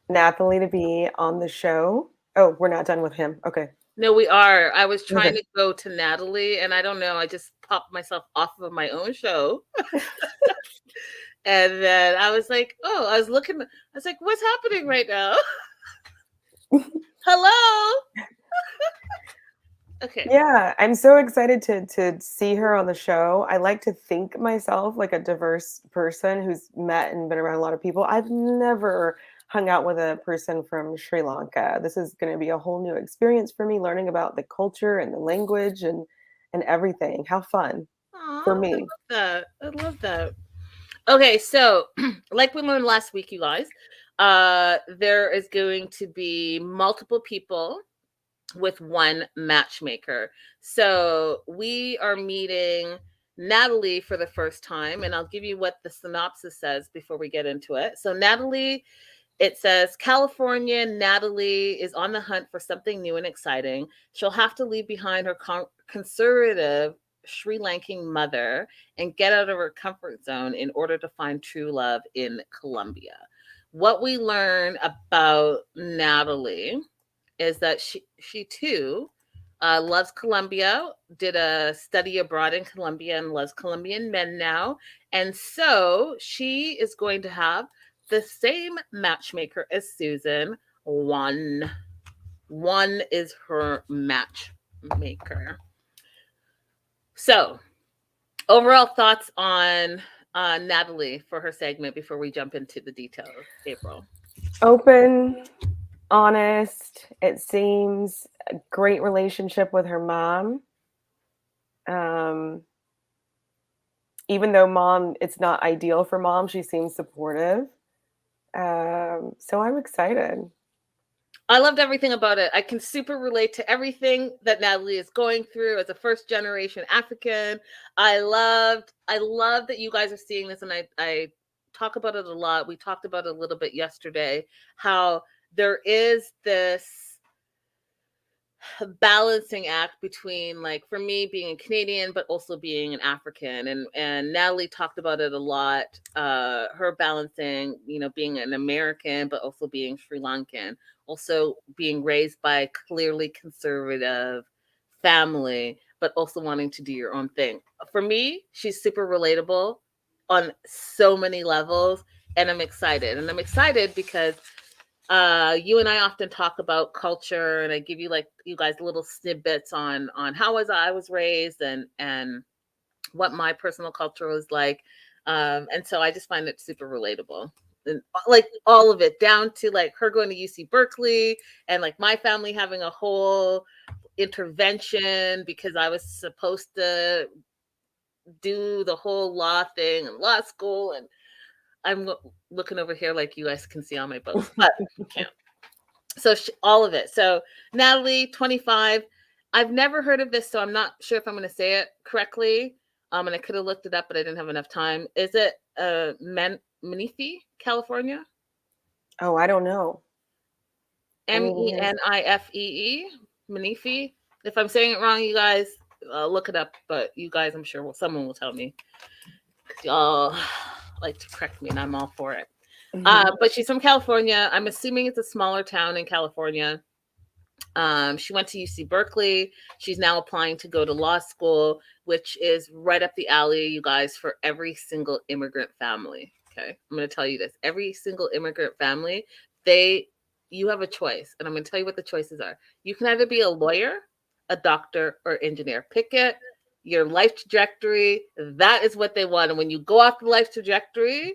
Nathalie to be on the show. Oh, we're not done with him. Okay. No, we are. I was trying to go to Natalie, and I don't know. I just popped myself off of my own show. And then I was like, oh, I was like, what's happening right now? Hello? Okay. Yeah, I'm so excited to see her on the show. I like to think myself like a diverse person who's met and been around a lot of people. I've never hung out with a person from Sri Lanka. This is going to be a whole new experience for me, learning about the culture and the language and everything. How fun. for me. I love that. Okay, so like we learned last week, you guys, there is going to be multiple people with one matchmaker. So we are meeting Natalie for the first time, and I'll give you what the synopsis says before we get into it. So Natalie, it says, California, Natalie is on the hunt for something new and exciting. She'll have to leave behind her conservative Sri Lankan mother and get out of her comfort zone in order to find true love in Colombia. What we learn about Natalie is that she too loves Colombia, did a study abroad in Colombia and loves Colombian men now. And so she is going to have the same matchmaker as Susan. One is her matchmaker. So overall thoughts on Natalie for her segment before we jump into the details, April? Open, honest. It seems a great relationship with her mom. Even though mom, it's not ideal for mom, she seems supportive. So I'm excited. I loved everything about it. I can super relate to everything that Natalie is going through as a first generation African. I love that you guys are seeing this, and I talk about it a lot. We talked about it a little bit yesterday, how there is this balancing act between, like, for me being a Canadian but also being an African, and Natalie talked about it a lot, her balancing, being an American but also being Sri Lankan, also being raised by a clearly conservative family but also wanting to do your own thing. For me, she's super relatable on so many levels, and I'm excited because you and I often talk about culture, and I give you, like, you guys little snippets on how I was raised and what my personal culture was like. And so I just find it super relatable, and like all of it, down to like her going to UC Berkeley and like my family having a whole intervention because I was supposed to do the whole law thing and law school, and I'm looking over here like you guys can see on my boat, but you can't. So all of it. So Natalie, 25. I've never heard of this, so I'm not sure if I'm going to say it correctly. And I could have looked it up, but I didn't have enough time. Is it Menifee, California? Oh, I don't know. Menifee, Menifee. If I'm saying it wrong, you guys look it up. But you guys, I'm sure someone will tell me. Y'all like to correct me, and I'm all for it. But she's from California. I'm assuming it's a smaller town in California. She went to UC Berkeley. She's now applying to go to law school, which is right up the alley, you guys, for every single immigrant family. Okay, I'm going to tell you this. Every single immigrant family, you have a choice. And I'm going to tell you what the choices are. You can either be a lawyer, a doctor, or engineer. Pick it. Your life trajectory, that is what they want. And when you go off the life trajectory,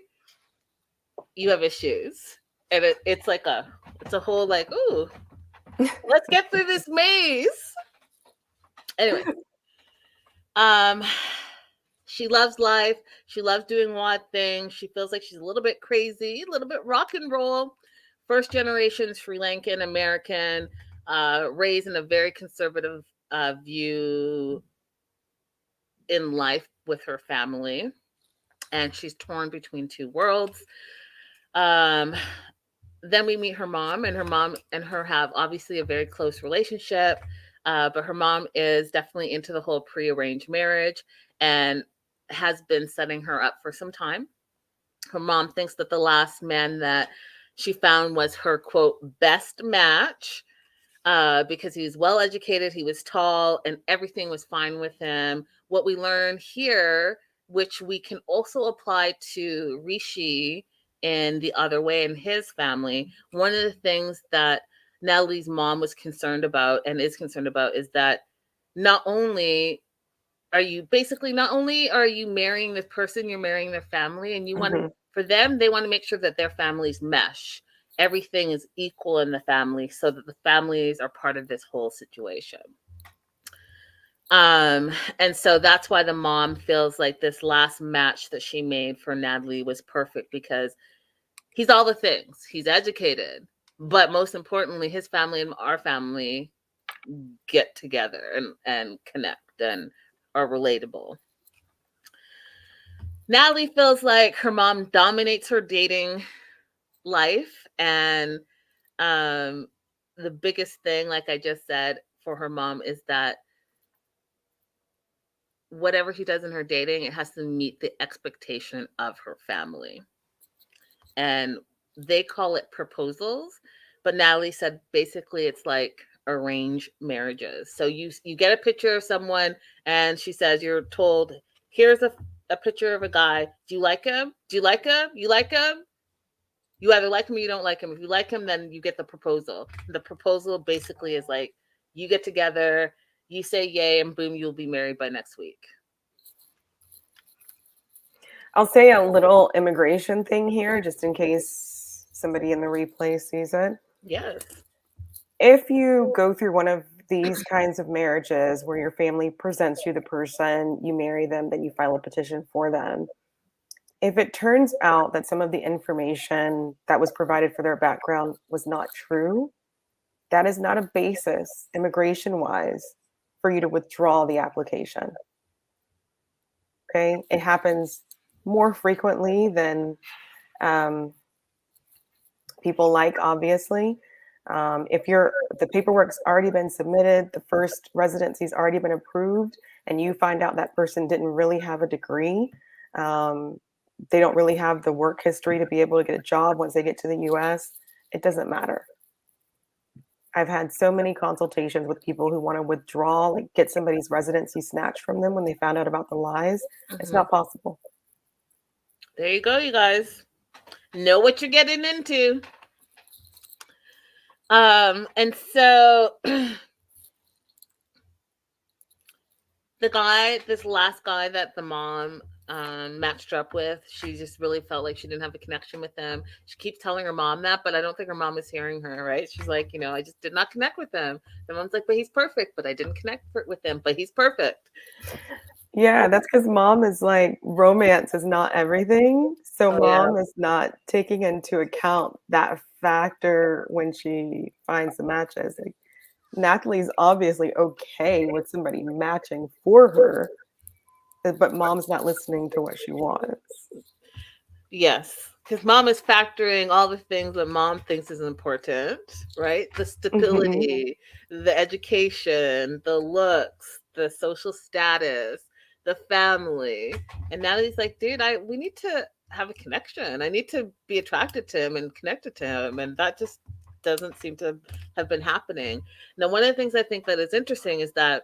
you have issues. And it's a whole like, ooh, let's get through this maze. Anyway, she loves life. She loves doing wild things. She feels like she's a little bit crazy, a little bit rock and roll. First generation Sri Lankan American, raised in a very conservative view in life with her family, and she's torn between two worlds. Then we meet her mom, and her mom and her have obviously a very close relationship, but her mom is definitely into the whole pre-arranged marriage and has been setting her up for some time. Her mom thinks that the last man that she found was her, quote, best match, because he was well educated, he was tall, and everything was fine with him. What we learn here, which we can also apply to Rishi in the other way in his family, one of the things that Natalie's mom was concerned about and is concerned about is that not only are you marrying this person, you're marrying their family, and you want to, for them, they want to make sure that their families mesh. Everything is equal in the family so that the families are part of this whole situation. And so that's why the mom feels like this last match that she made for Natalie was perfect, because he's all the things. He's educated, but most importantly, his family and our family get together and connect and are relatable. Natalie feels like her mom dominates her dating life, and the biggest thing, like I just said, for her mom is that whatever she does in her dating, it has to meet the expectation of her family. And they call it proposals, but Natalie said basically it's like arranged marriages. So you get a picture of someone, and she says, you're told, here's a picture of a guy. Do you like him? Do you like him? You like him? You either like him or you don't like him. If you like him, then you get the proposal. The proposal basically is like, you get together, you say yay, and boom, you'll be married by next week. I'll say a little immigration thing here, just in case somebody in the replay sees it. Yes. If you go through one of these kinds of marriages where your family presents you the person, you marry them, then you file a petition for them. If it turns out that some of the information that was provided for their background was not true, that is not a basis, immigration-wise, for you to withdraw the application. Okay? It happens more frequently than people like, obviously. If the paperwork's already been submitted, the first residency's already been approved, and you find out that person didn't really have a degree, they don't really have the work history to be able to get a job once they get to the US, it doesn't matter. I've had so many consultations with people who want to withdraw, like get somebody's residency snatched from them when they found out about the lies. It's not possible. There you go, you guys. Know what you're getting into. And so this last guy that the mom matched up with, she just really felt like she didn't have a connection with him. She keeps telling her mom that, but I don't think her mom is hearing her, right? She's like, I just did not connect with him. The mom's like, but he's perfect, but I didn't connect with him, but he's perfect. Yeah, that's because mom is like, romance is not everything. So mom is not taking into account that factor when she finds the matches. Like, Natalie's obviously okay with somebody matching for her, but mom's not listening to what she wants. Yes, because mom is factoring all the things that mom thinks is important, right? The stability, the education, the looks, the social status, the family. And Natalie's like, dude, we need to have a connection. I need to be attracted to him and connected to him. And that just doesn't seem to have been happening. Now, one of the things I think that is interesting is that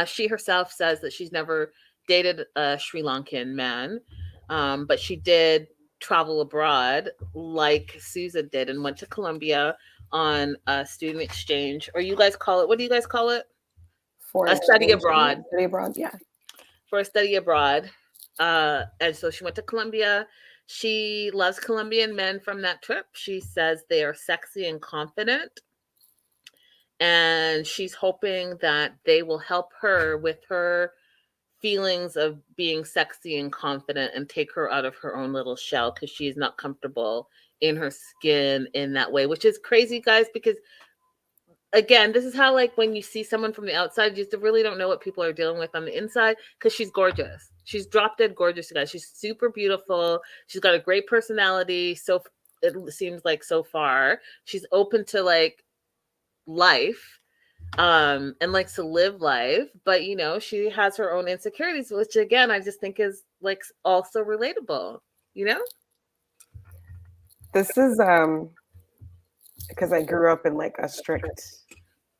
she herself says that she's never dated a Sri Lankan man, but she did travel abroad like Susan did and went to Colombia on a student exchange, or you guys call it, what do you guys call it? For a study abroad. Study abroad, yeah. For a study abroad. And so she went to Colombia. She loves Colombian men from that trip. She says they are sexy and confident. And she's hoping that they will help her with her feelings of being sexy and confident and take her out of her own little shell, because she is not comfortable in her skin in that way, which is crazy, guys, because again, this is how, like, when you see someone from the outside, you just really don't know what people are dealing with on the inside, because she's gorgeous. She's drop dead gorgeous, guys. She's super beautiful. She's got a great personality. So it seems like so far she's open to like life and likes to live life, but she has her own insecurities, which again I just think is like also relatable. This is because I grew up in like a strict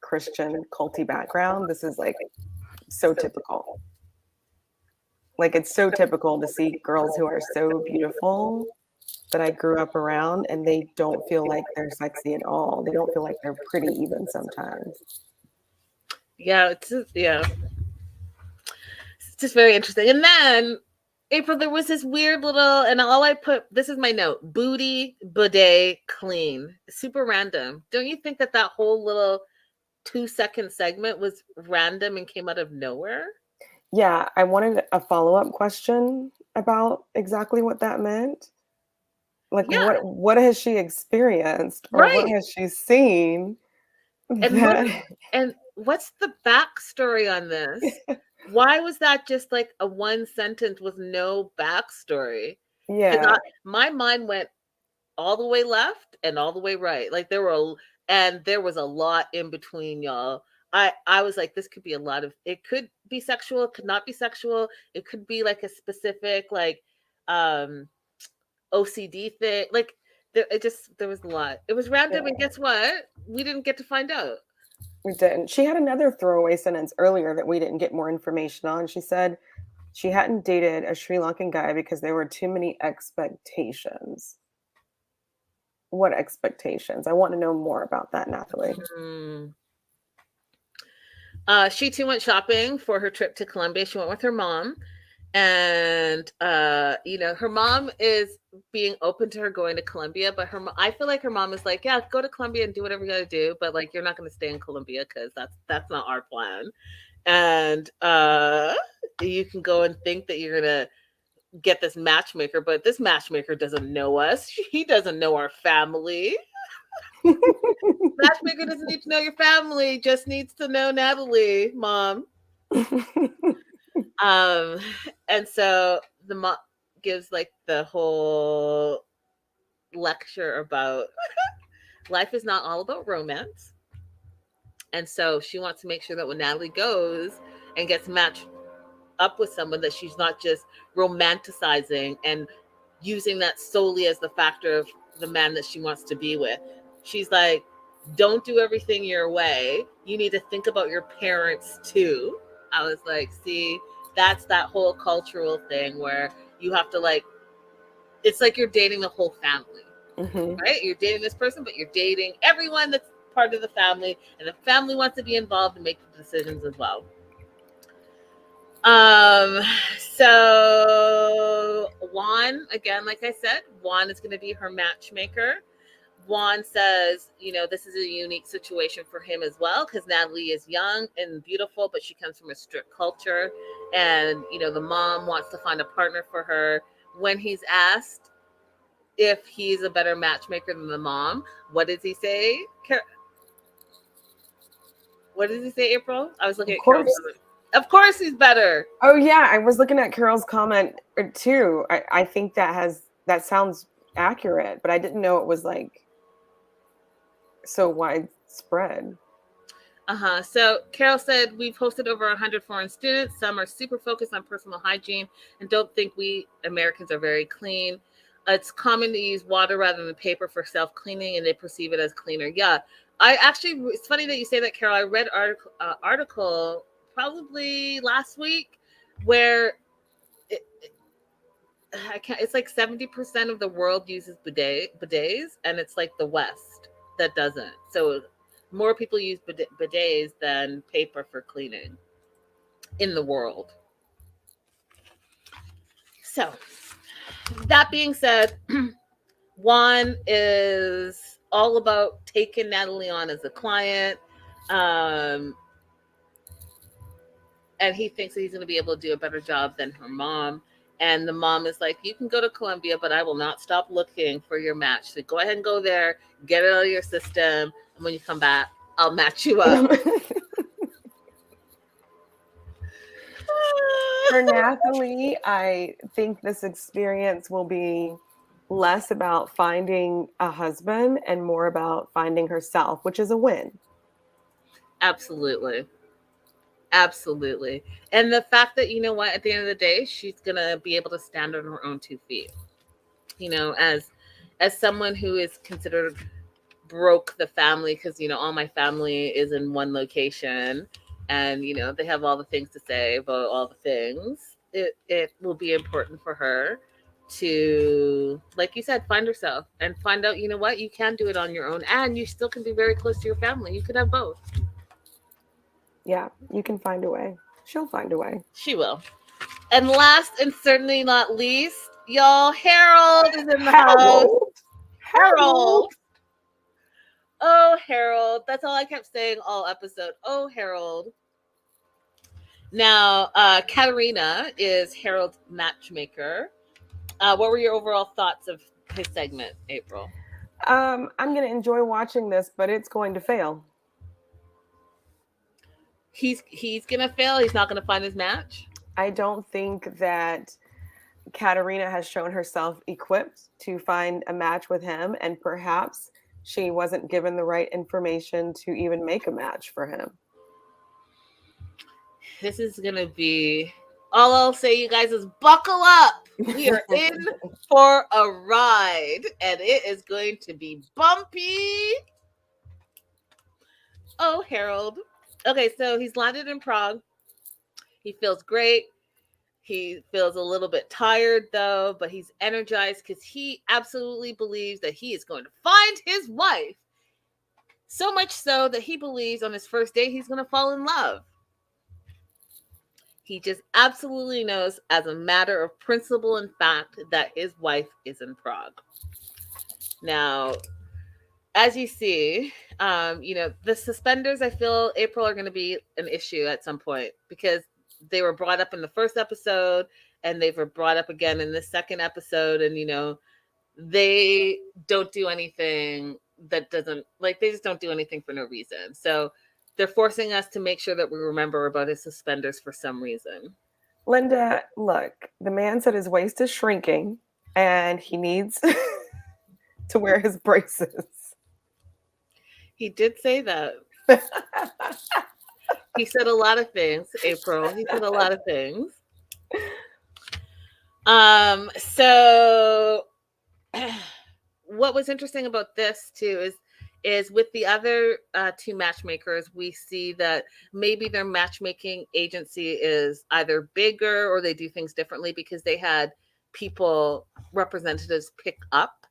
Christian culty background. This is like so typical. Like, it's so typical to see girls who are so beautiful that I grew up around, and they don't feel like they're sexy at all. They don't feel like they're pretty even sometimes. Yeah, it's just very interesting. And then April, there was this weird little, and all I put, this is my note: booty bidet clean. Super random. Don't you think that whole little 2-second segment was random and came out of nowhere. Yeah, I wanted a follow-up question about exactly what that meant. Like, Yeah, what has she experienced or what right. has she seen And what that and what's the backstory on this? Why was that just like a one sentence with no backstory? Because Yeah, my mind went all the way left and all the way right. Like there was a lot in between, y'all. I was like, this could be a lot of. It could be sexual, it could not be sexual. It could be like a specific like um OCD thing. Like there was a lot. It was random, and yeah, guess what? We didn't get to find out. we didn't. She had another throwaway sentence earlier that we didn't get more information on. She said she hadn't dated a Sri Lankan guy because there were too many expectations. What expectations? I want to know more about that, Natalie. Hmm. She too went shopping for her trip to Colombia. She went with her mom. And her mom is being open to her going to Colombia, but I feel like her mom is like, yeah, go to Colombia and do whatever you got to do, but like you're not going to stay in Colombia because that's not our plan. And you can go and think that you're gonna get this matchmaker, but this matchmaker doesn't know us. He doesn't know our family. Matchmaker doesn't need to know your family, just needs to know Natalie, mom. And so the mom gives like the whole lecture about life is not all about romance. And so she wants to make sure that when Natalie goes and gets matched up with someone, that she's not just romanticizing and using that solely as the factor of the man that she wants to be with. She's like, don't do everything your way. You need to think about your parents too. I was like, see, that's that whole cultural thing where you have to like, it's like you're dating the whole family, right? You're dating this person, but you're dating everyone that's part of the family, and the family wants to be involved and make the decisions as well. So Juan, again, like I said, Juan is going to be her matchmaker. Juan says, this is a unique situation for him as well, because Natalie is young and beautiful, but she comes from a strict culture. And, the mom wants to find a partner for her. When he's asked if he's a better matchmaker than the mom, what does he say? What does he say, April? I was looking at Carol's comment. Of course he's better. Oh yeah, I was looking at Carol's comment too. I think that sounds accurate, but I didn't know it was like so widespread. So Carol said, we've hosted over 100 foreign students. Some are super focused on personal hygiene and don't think we Americans are very clean. It's common to use water rather than paper for self-cleaning, and they perceive it as cleaner. Yeah, it's funny that you say that, Carol. I read article probably last week where it's like 70% of the world uses bidets, and it's like the West that doesn't. So more people use bidets than paper for cleaning in the world. So that being said, Juan is all about taking Natalie on as a client. And he thinks that he's going to be able to do a better job than her mom. And the mom is like, you can go to Colombia, but I will not stop looking for your match. So go ahead and go there, get it out of your system. And when you come back, I'll match you up. For Natalie, I think this experience will be less about finding a husband and more about finding herself, which is a win. Absolutely. Absolutely. And the fact that, at the end of the day, she's going to be able to stand on her own 2 feet. As someone who is considered broke the family, because, all my family is in one location, and, they have all the things to say about all the things. It will be important for her to, like you said, find herself and find out, you can do it on your own, and you still can be very close to your family. You could have both. Yeah, you can find a way. She'll find a way. She will. And last and certainly not least, y'all, Harold is in the house. Harold. Oh, Harold. That's all I kept saying all episode. Oh, Harold. Now, Katarina is Harold's matchmaker. What were your overall thoughts of his segment, April? I'm going to enjoy watching this, but it's going to fail. He's going to fail? He's not going to find his match? I don't think that Katarina has shown herself equipped to find a match with him, and perhaps she wasn't given the right information to even make a match for him. This is going to be, all I'll say, you guys, is buckle up. We are in for a ride, and it is going to be bumpy. Oh, Harold. Okay, so he's landed in Prague. He feels great. He feels a little bit tired, though, but he's energized because he absolutely believes that he is going to find his wife. So much so that he believes on his first date he's going to fall in love. He just absolutely knows, as a matter of principle and fact, that his wife is in Prague. Now, as you see, the suspenders, I feel, April, are going to be an issue at some point because they were brought up in the first episode and they were brought up again in the second episode. And, they don't do anything that doesn't, like, they just don't do anything for no reason. So they're forcing us to make sure that we remember about his suspenders for some reason. Linda, look, the man said his waist is shrinking and he needs to wear his braces. He did say that. He said a lot of things, April. He said a lot of things. So what was interesting about this too is with the other two matchmakers, we see that maybe their matchmaking agency is either bigger or they do things differently because they had representatives pick up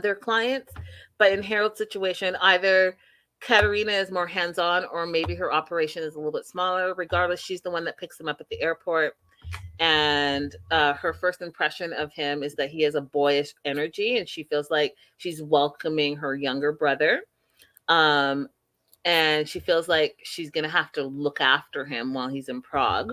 their clients. But in Harold's situation, either Katarina is more hands-on or maybe her operation is a little bit smaller. Regardless, she's the one that picks them up at the airport. And her first impression of him is that he has a boyish energy and she feels like she's welcoming her younger brother. And she feels like she's going to have to look after him while he's in Prague.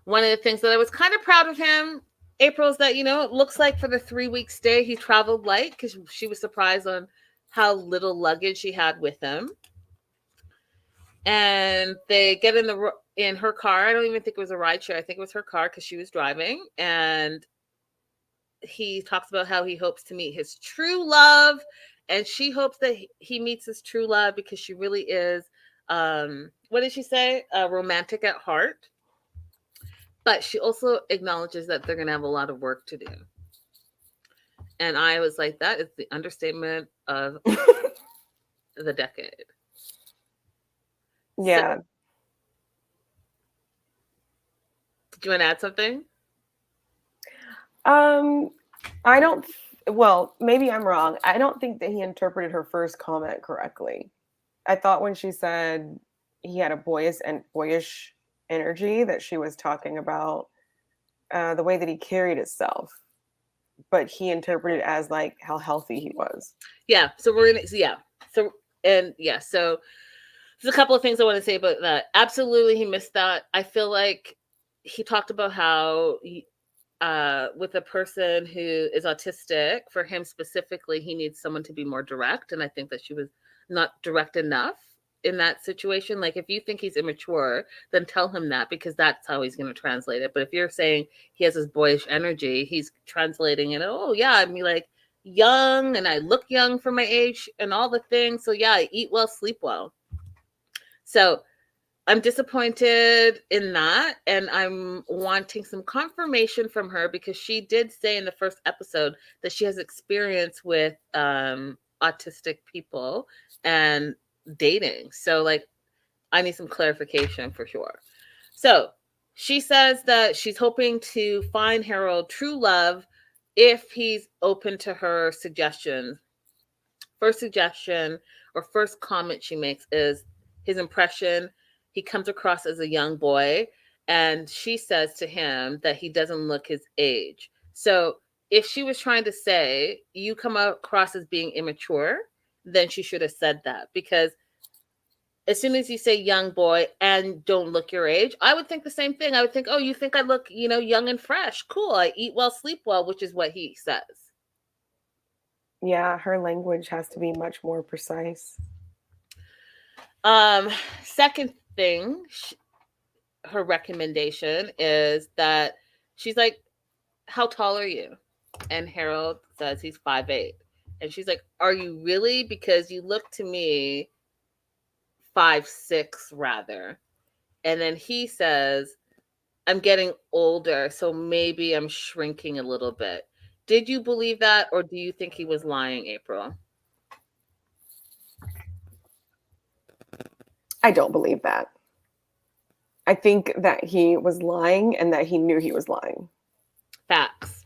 One of the things that I was kind of proud of him, April, is that, it looks like for the 3-week stay, he traveled light because she was surprised on how little luggage he had with him. And they get in her car. I don't even think it was a ride share. I think it was her car because she was driving. And he talks about how he hopes to meet his true love. And she hopes that he meets his true love because she really is, what did she say? Romantic at heart. But she also acknowledges that they're going to have a lot of work to do. And I was like, that is the understatement of the decade. Yeah. So, do you want to add something? Maybe I'm wrong. I don't think that he interpreted her first comment correctly. I thought when she said he had a boyish energy that she was talking about the way that he carried himself, but he interpreted it as like how healthy he was. Yeah. So there's a couple of things I want to say about that. Absolutely, he missed that. I feel like he talked about how with a person who is autistic, for him specifically, he needs someone to be more direct. And I think that she was not direct enough in that situation. Like, if you think he's immature, then tell him that, because that's how he's going to translate it. But if you're saying he has this boyish energy, he's translating it, oh yeah, I mean, like, young, and I look young for my age and all the things. So yeah, I eat well, sleep well. So I'm disappointed in that, and I'm wanting some confirmation from her, because she did say in the first episode that she has experience with autistic people and dating. So, like, I need some clarification for sure. So she says that she's hoping to find Harold true love if he's open to her suggestions. First suggestion or first comment she makes is his impression. He comes across as a young boy, and she says to him that he doesn't look his age. So if she was trying to say you come across as being immature, then she should have said that, because as soon as you say young boy and don't look your age, I would think the same thing. I would think, oh, you think I look, young and fresh. Cool. I eat well, sleep well, which is what he says. Yeah, her language has to be much more precise. Second thing, her recommendation is that she's like, how tall are you? And Harold says he's 5'8". And she's like, are you really? Because you look to me 5'6" rather. And then he says, I'm getting older, so maybe I'm shrinking a little bit. Did you believe that, or do you think he was lying, April? I don't believe that. I think that he was lying and that he knew he was lying. Facts.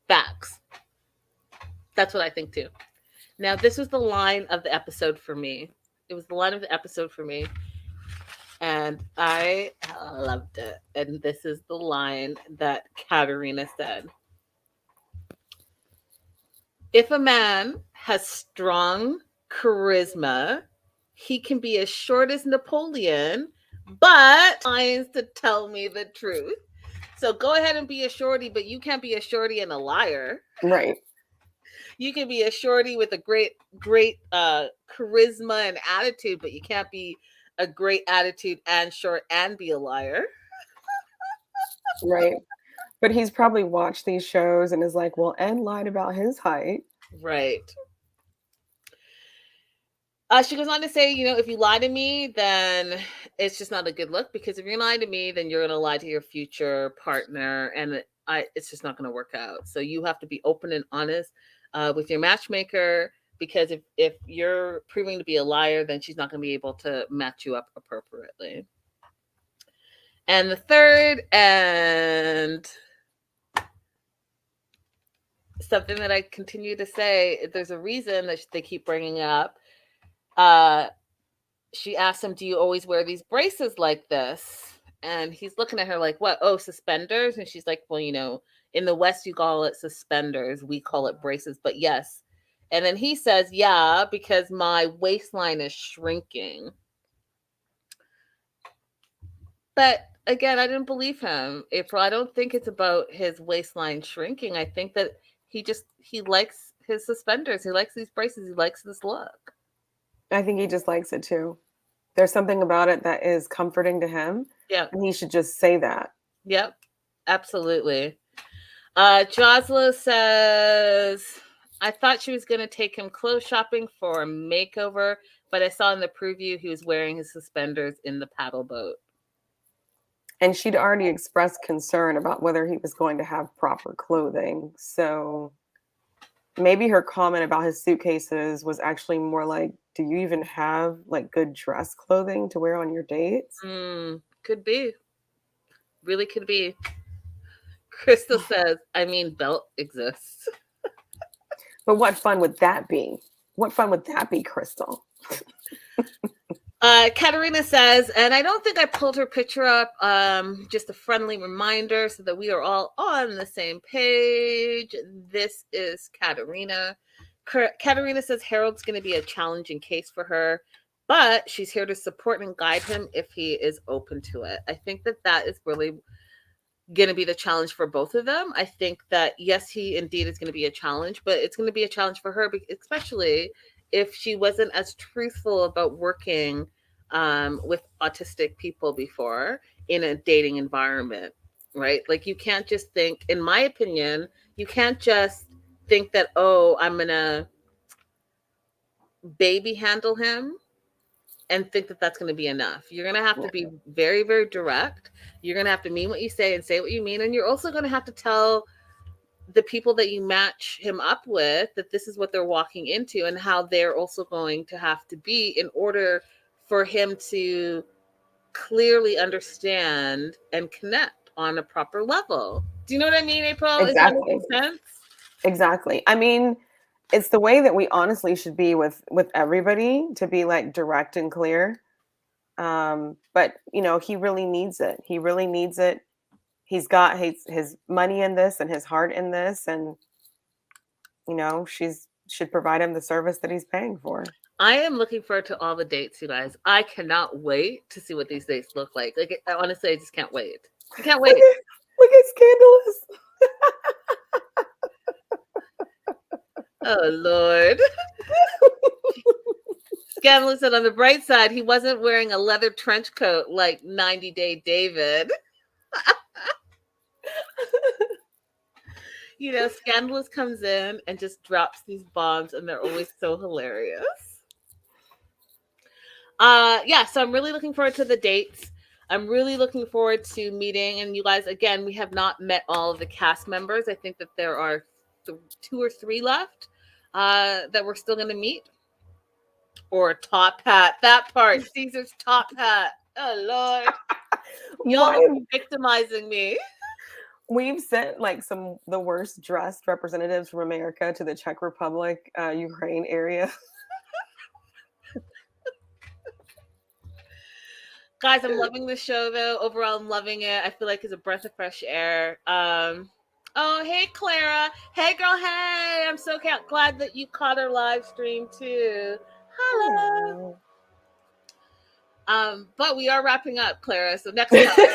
Facts. That's what I think too. Now, this was the line of the episode for me. It was the line of the episode for me. And I loved it. And this is the line that Katerina said. If a man has strong charisma, he can be as short as Napoleon, but tries to tell me the truth. So go ahead and be a shorty, but you can't be a shorty and a liar. Right. You can be a shorty with a great charisma and attitude, but you can't be a great attitude and short and be a liar. Right. But he's probably watched these shows and is like, well, and lied about his height. Right. She goes on to say, if you lie to me, then it's just not a good look, because if you're lying to me, then you're going to lie to your future partner, and it's just not going to work out. So you have to be open and honest with your matchmaker, because if you're proving to be a liar, then she's not going to be able to match you up appropriately. And the third, and something that I continue to say, there's a reason that they keep bringing up. She asked him, do you always wear these braces like this? And he's looking at her like, what? Oh, suspenders? And she's like, well, in the West, you call it suspenders. We call it braces, but yes. And then he says, yeah, because my waistline is shrinking. But again, I didn't believe him, April. I don't think it's about his waistline shrinking. I think that he likes his suspenders. He likes these braces. He likes this look. I think he just likes it too. There's something about it that is comforting to him. Yeah. And he should just say that. Yep. Absolutely. Josla says, I thought she was going to take him clothes shopping for a makeover, but I saw in the preview he was wearing his suspenders in the paddle boat. And she'd already expressed concern about whether he was going to have proper clothing. So maybe her comment about his suitcases was actually more like, do you even have like good dress clothing to wear on your dates? Could be. Really could be. Crystal says, I mean, belt exists. But what fun would that be? What fun would that be, Crystal? Katerina says, and I don't think I pulled her picture up, just a friendly reminder so that we are all on the same page. This is Katerina. Katerina says Harold's going to be a challenging case for her, but she's here to support and guide him if he is open to it. I think that is really going to be the challenge for both of them. I think that, yes, he indeed is going to be a challenge, but it's going to be a challenge for her, especially if she wasn't as truthful about working with autistic people before in a dating environment, right? Like, you can't just think, in my opinion, you can't just think that, oh, I'm going to baby handle him and think that that's going to be enough. You're going to have to be very, very direct. You're going to have to mean what you say and say what you mean. And you're also going to have to tell the people that you match him up with that this is what they're walking into and how they're also going to have to be in order for him to clearly understand and connect on a proper level. Do you know what I mean, April? Exactly. Is that making sense? Exactly. I mean, it's the way that we honestly should be with everybody, to be like direct and clear. But he really needs it. He really needs it. he's got his money in this and his heart in this, and should provide him the service that he's paying for. I am looking forward to all the dates, you guys. I cannot wait to see what these dates look like. Like, honestly, I just can't wait. I can't wait. Look at Scandalous. Oh, Lord. Scandalous said on the bright side, he wasn't wearing a leather trench coat like 90 Day David. Scandalous comes in and just drops these bombs, and they're always so hilarious. So I'm really looking forward to the dates. I'm really looking forward to meeting. And you guys, again, we have not met all of the cast members. I think that there are 2 or 3 left that we're still going to meet. Or top hat. That part. Caesar's top hat. Oh, Lord. Y'all are victimizing me. We've sent like the worst dressed representatives from America to the Czech Republic, Ukraine area. Guys, I'm loving the show though. Overall, I'm loving it. I feel like it's a breath of fresh air. Oh, hey, Clara. Hey, girl. Hey, I'm so glad that you caught our live stream too. Hello. But we are wrapping up, Clara. So next time.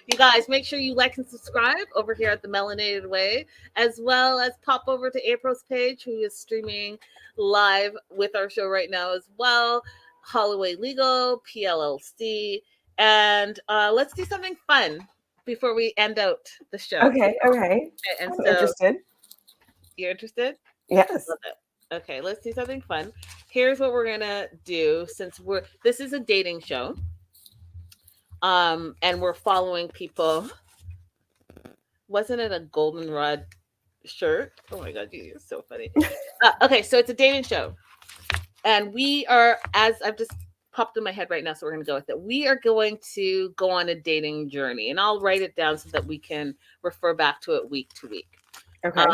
You guys, make sure you like and subscribe over here at The Melanated Way, as well as pop over to April's page, who is streaming live with our show right now as well. Holloway Legal, PLLC, and let's do something fun before we end out the show. Okay. And I'm interested. You're interested? Yes. Love it. Okay, let's do something fun. Here's what we're gonna do, since this is a dating show. And we're following people. Wasn't it a goldenrod shirt? Oh my God, you're so funny. Okay, so it's a dating show. And we are, as I've just popped in my head right now, so we're going to go with it. We are going to go on a dating journey. And I'll write it down so that we can refer back to it week to week. Okay.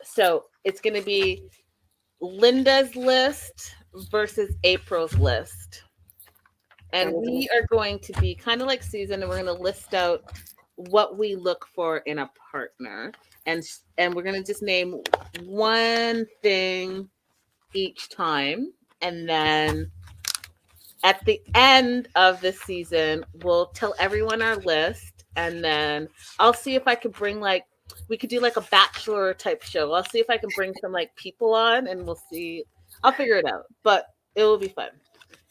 So it's going to be Linda's list versus April's list. And we are going to be kind of like Susan, and we're going to list out what we look for in a partner. And we're going to just name one thing each time. And then at the end of the season, we'll tell everyone our list. And then I'll see if I could bring we could do like a bachelor type show. I'll see if I can bring some people on, and we'll see. I'll figure it out, but it will be fun.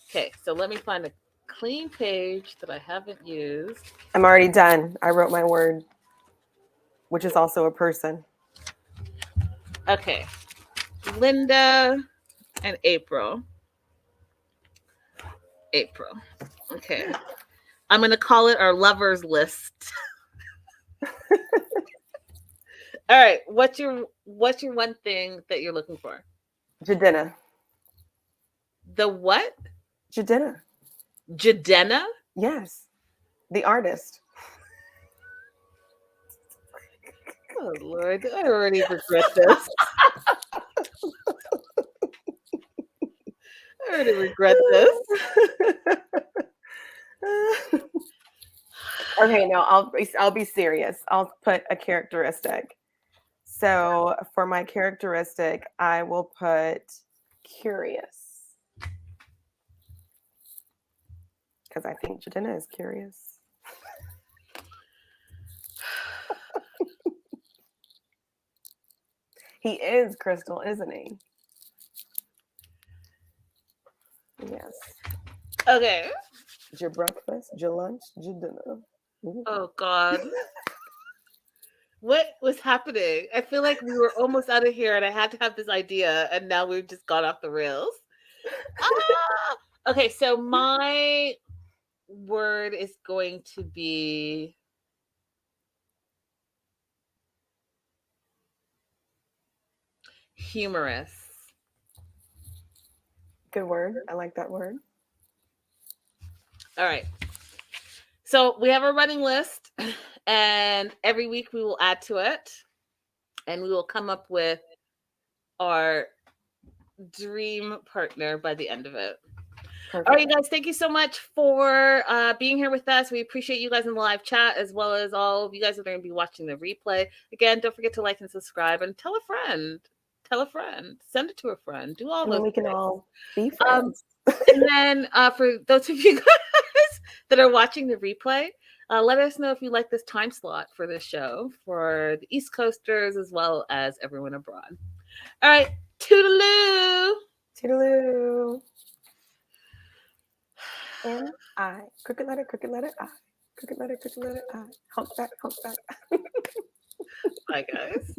Okay, so let me find a clean page that I haven't used. I'm already done. I wrote my word, which is also a person. Okay. Linda and April. Okay. I'm going to call it our lovers list. All right. What's your one thing that you're looking for? Jadena. The what? Jadena. Jadena? Yes. The artist. Oh, Lord. I already regret this. Okay, no, I'll be serious. I'll put a characteristic. So for my characteristic, I will put curious. Because I think Jadena is curious. He is, Crystal, isn't he? Yes. Okay. Your breakfast, your lunch, your dinner. Ooh. Oh, God. What was happening? I feel like we were almost out of here and I had to have this idea, and now we've just gone off the rails. Okay, so my word is going to be humorous. Good word. I like that word. All right. So we have a running list, and every week we will add to it, and we will come up with our dream partner by the end of it. Perfect. All right, you guys, thank you so much for being here with us. We appreciate you guys in the live chat, as well as all of you guys that are going to be watching the replay. Again, don't forget to like and subscribe, and tell a friend. Tell a friend. Send it to a friend. Do all and those then we can things. all be friends. And then for those of you guys that are watching the replay, let us know if you like this time slot for this show for the East Coasters as well as everyone abroad. All right, toodaloo. Toodaloo. M-I. Crooked letter I. Crooked letter I. Hump back. Bye, guys.